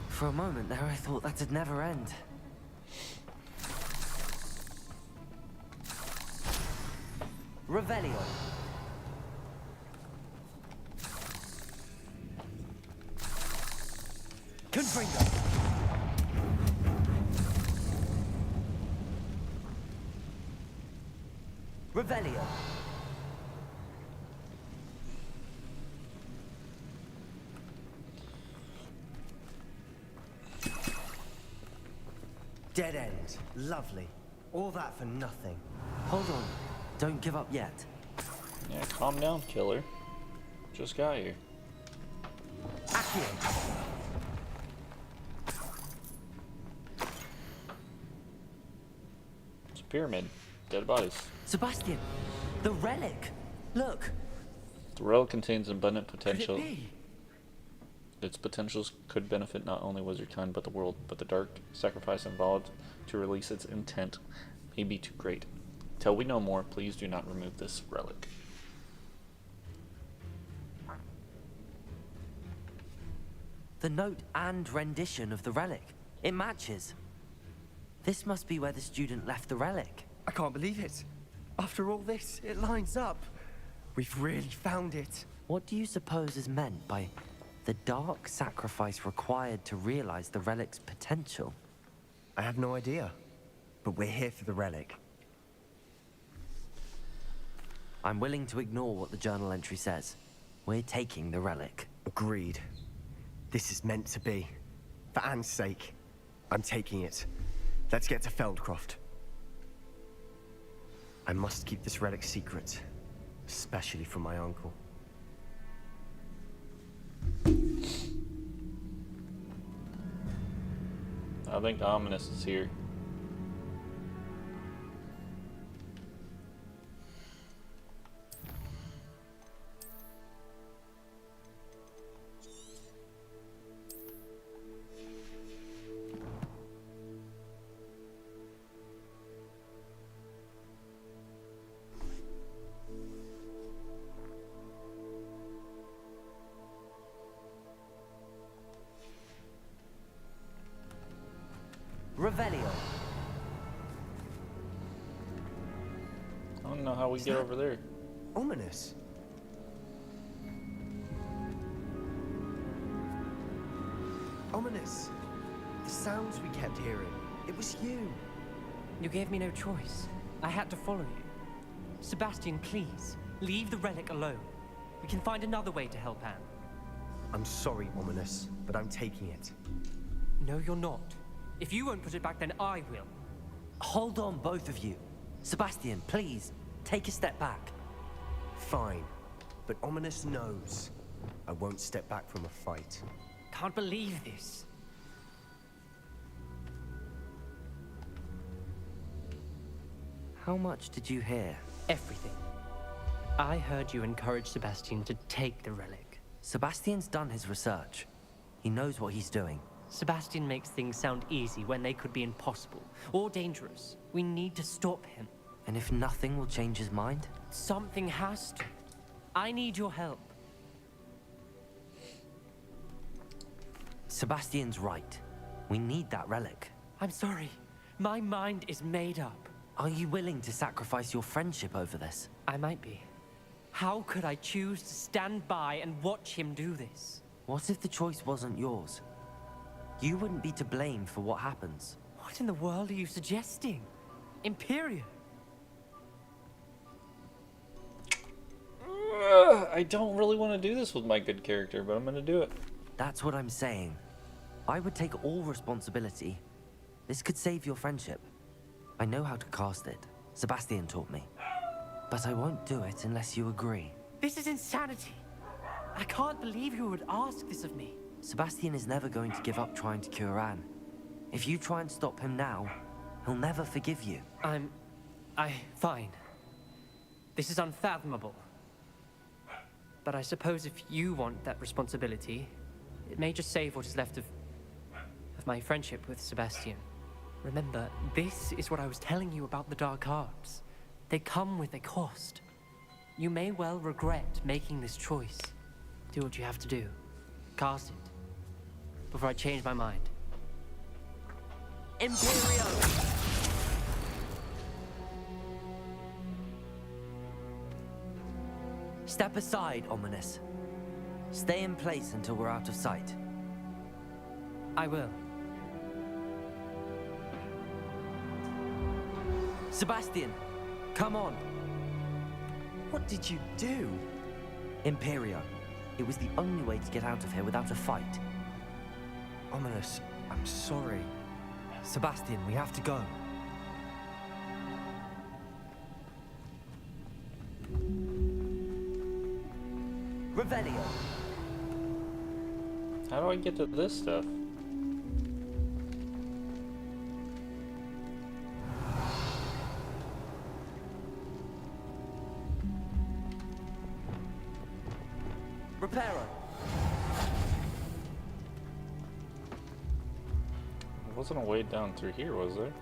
For a moment there, I thought that'd never end. Revelio. Confringo. Revelio. Dead end. Lovely. All that for nothing. Hold on. Don't give up yet. Yeah, calm down, killer. Just got here. Accio. pyramid. Dead bodies. Sebastian, the relic. Look. The relic contains abundant potential. Could it be? Its potentials could benefit not only wizard kind but the world, but the dark sacrifice involved to release its intent may be too great. Till we know more, please do not remove this relic. The note and rendition of the relic. It matches. This must be where the student left the relic. I can't believe it. After all this, it lines up. We've really found it. What do you suppose is meant by the dark sacrifice required to realize the relic's potential? I have no idea. But we're here for the relic. I'm willing to ignore what the journal entry says. We're taking the relic. Agreed. This is meant to be. For Anne's sake, I'm taking it. Let's get to Feldcroft. I must keep this relic secret, especially from my uncle. I think Ominous is here. Revelio. I don't know how we get over there. Ominous. Ominous. The sounds we kept hearing. It was you. You gave me no choice. I had to follow you. Sebastian, please, leave the relic alone. We can find another way to help Anne. I'm sorry, Ominous, but I'm taking it. No, you're not. If you won't put it back, then I will. Hold on, both of you. Sebastian, please, take a step back. Fine, but Ominous knows I won't step back from a fight. Can't believe this. How much did you hear? Everything. I heard you encourage Sebastian to take the relic. Sebastian's done his research. He knows what he's doing. Sebastian makes things sound easy when they could be impossible or dangerous. We need to stop him. And if nothing will change his mind? Something has to. I need your help. Sebastian's right. We need that relic. I'm sorry. My mind is made up. Are you willing to sacrifice your friendship over this? I might be. How could I choose to stand by and watch him do this? What if the choice wasn't yours? You wouldn't be to blame for what happens. What in the world are you suggesting? Imperium? I don't really want to do this with my good character, but I'm going to do it. That's what I'm saying. I would take all responsibility. This could save your friendship. I know how to cast it. Sebastian taught me. But I won't do it unless you agree. This is insanity. I can't believe you would ask this of me. Sebastian is never going to give up trying to cure Anne. If you try and stop him now, he'll never forgive you. Fine. This is unfathomable. But I suppose if you want that responsibility, it may just save what is left of my friendship with Sebastian. Remember, this is what I was telling you about the dark arts. They come with a cost. You may well regret making this choice. Do what you have to do. Cast it. Before I change my mind. Imperio! Step aside, Ominous. Stay in place until we're out of sight. I will. Sebastian, come on. What did you do? Imperio. It was the only way to get out of here without a fight. Ominous, I'm sorry. Sebastian, we have to go. Revelio. How do I get to this stuff? wasn't a way down through here, was there?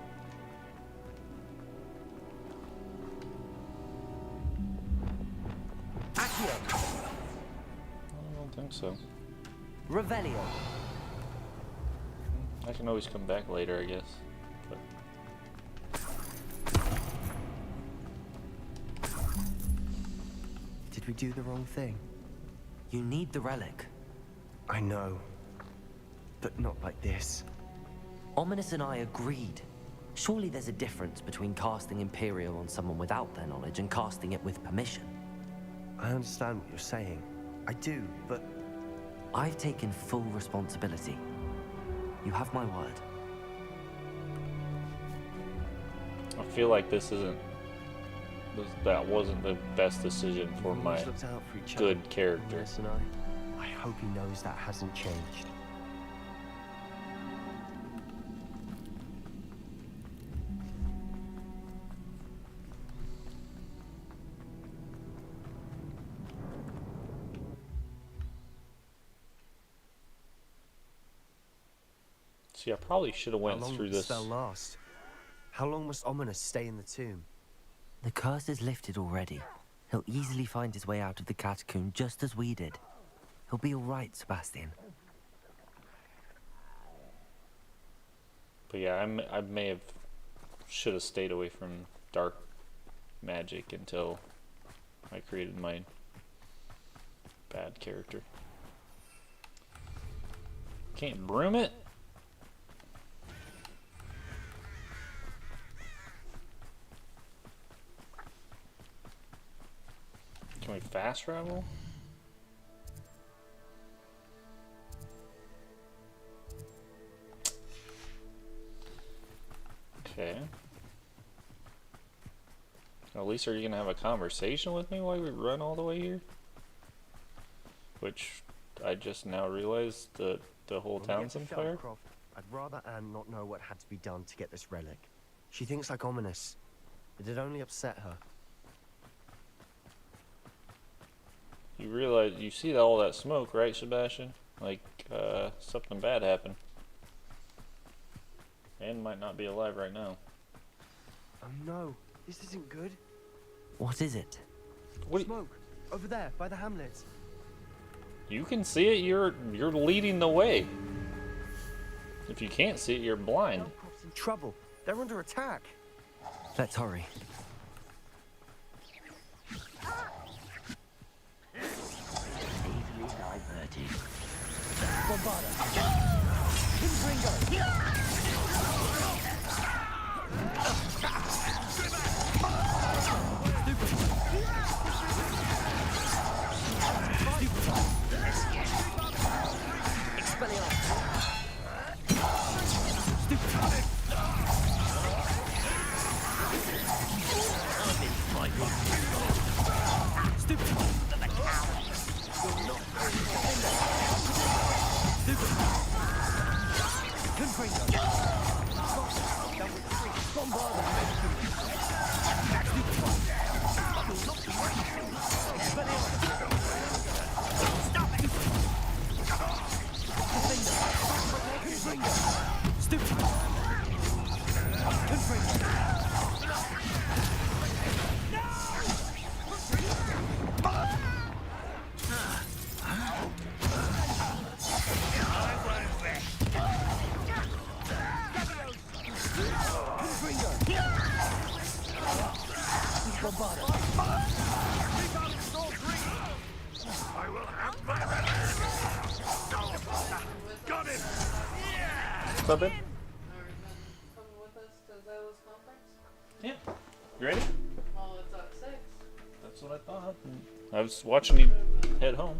Accio. I don't think so. Revelio. I can always come back later, I guess. But Did we do the wrong thing? You need the relic. I know. But not like this. Ominous and I agreed. Surely there's a difference between casting Imperial on someone without their knowledge and casting it with permission. I understand what you're saying. I do, but... I've taken full responsibility. You have my word. I feel like this isn't... That wasn't the best decision for my looked out for each good other, character. Ominous and I hope he knows that hasn't changed. See, I probably should have went How long through will the this. spell last? How long must Ominous stay in the tomb? The curse is lifted already. He'll easily find his way out of the catacomb just as we did. He'll be all right, Sebastian. But yeah, I may have should have stayed away from dark magic until I created my bad character. Can't broom it. Can we fast travel? Okay. At least are you gonna have a conversation with me while we run all the way here? Which I just now realized that the whole When we town's get on to fire. Feldcroft, I'd rather Anne not know what had to be done to get this relic. She thinks like Ominous, but it only upset her. You realize, you see all that smoke, right, Sebastian? Like, something bad happened. Anne might not be alive right now. Oh no, this isn't good. What is it? Smoke, over there, by the hamlet. You can see it, you're leading the way. If you can't see it, you're blind. Feldcroft's in trouble. They're under attack. Let's hurry. Easily diverted. Bombarda. I will have my got it! What's up, Ben? Yeah. You ready? Well, it's at 6. That's what I thought. I was watching you head home.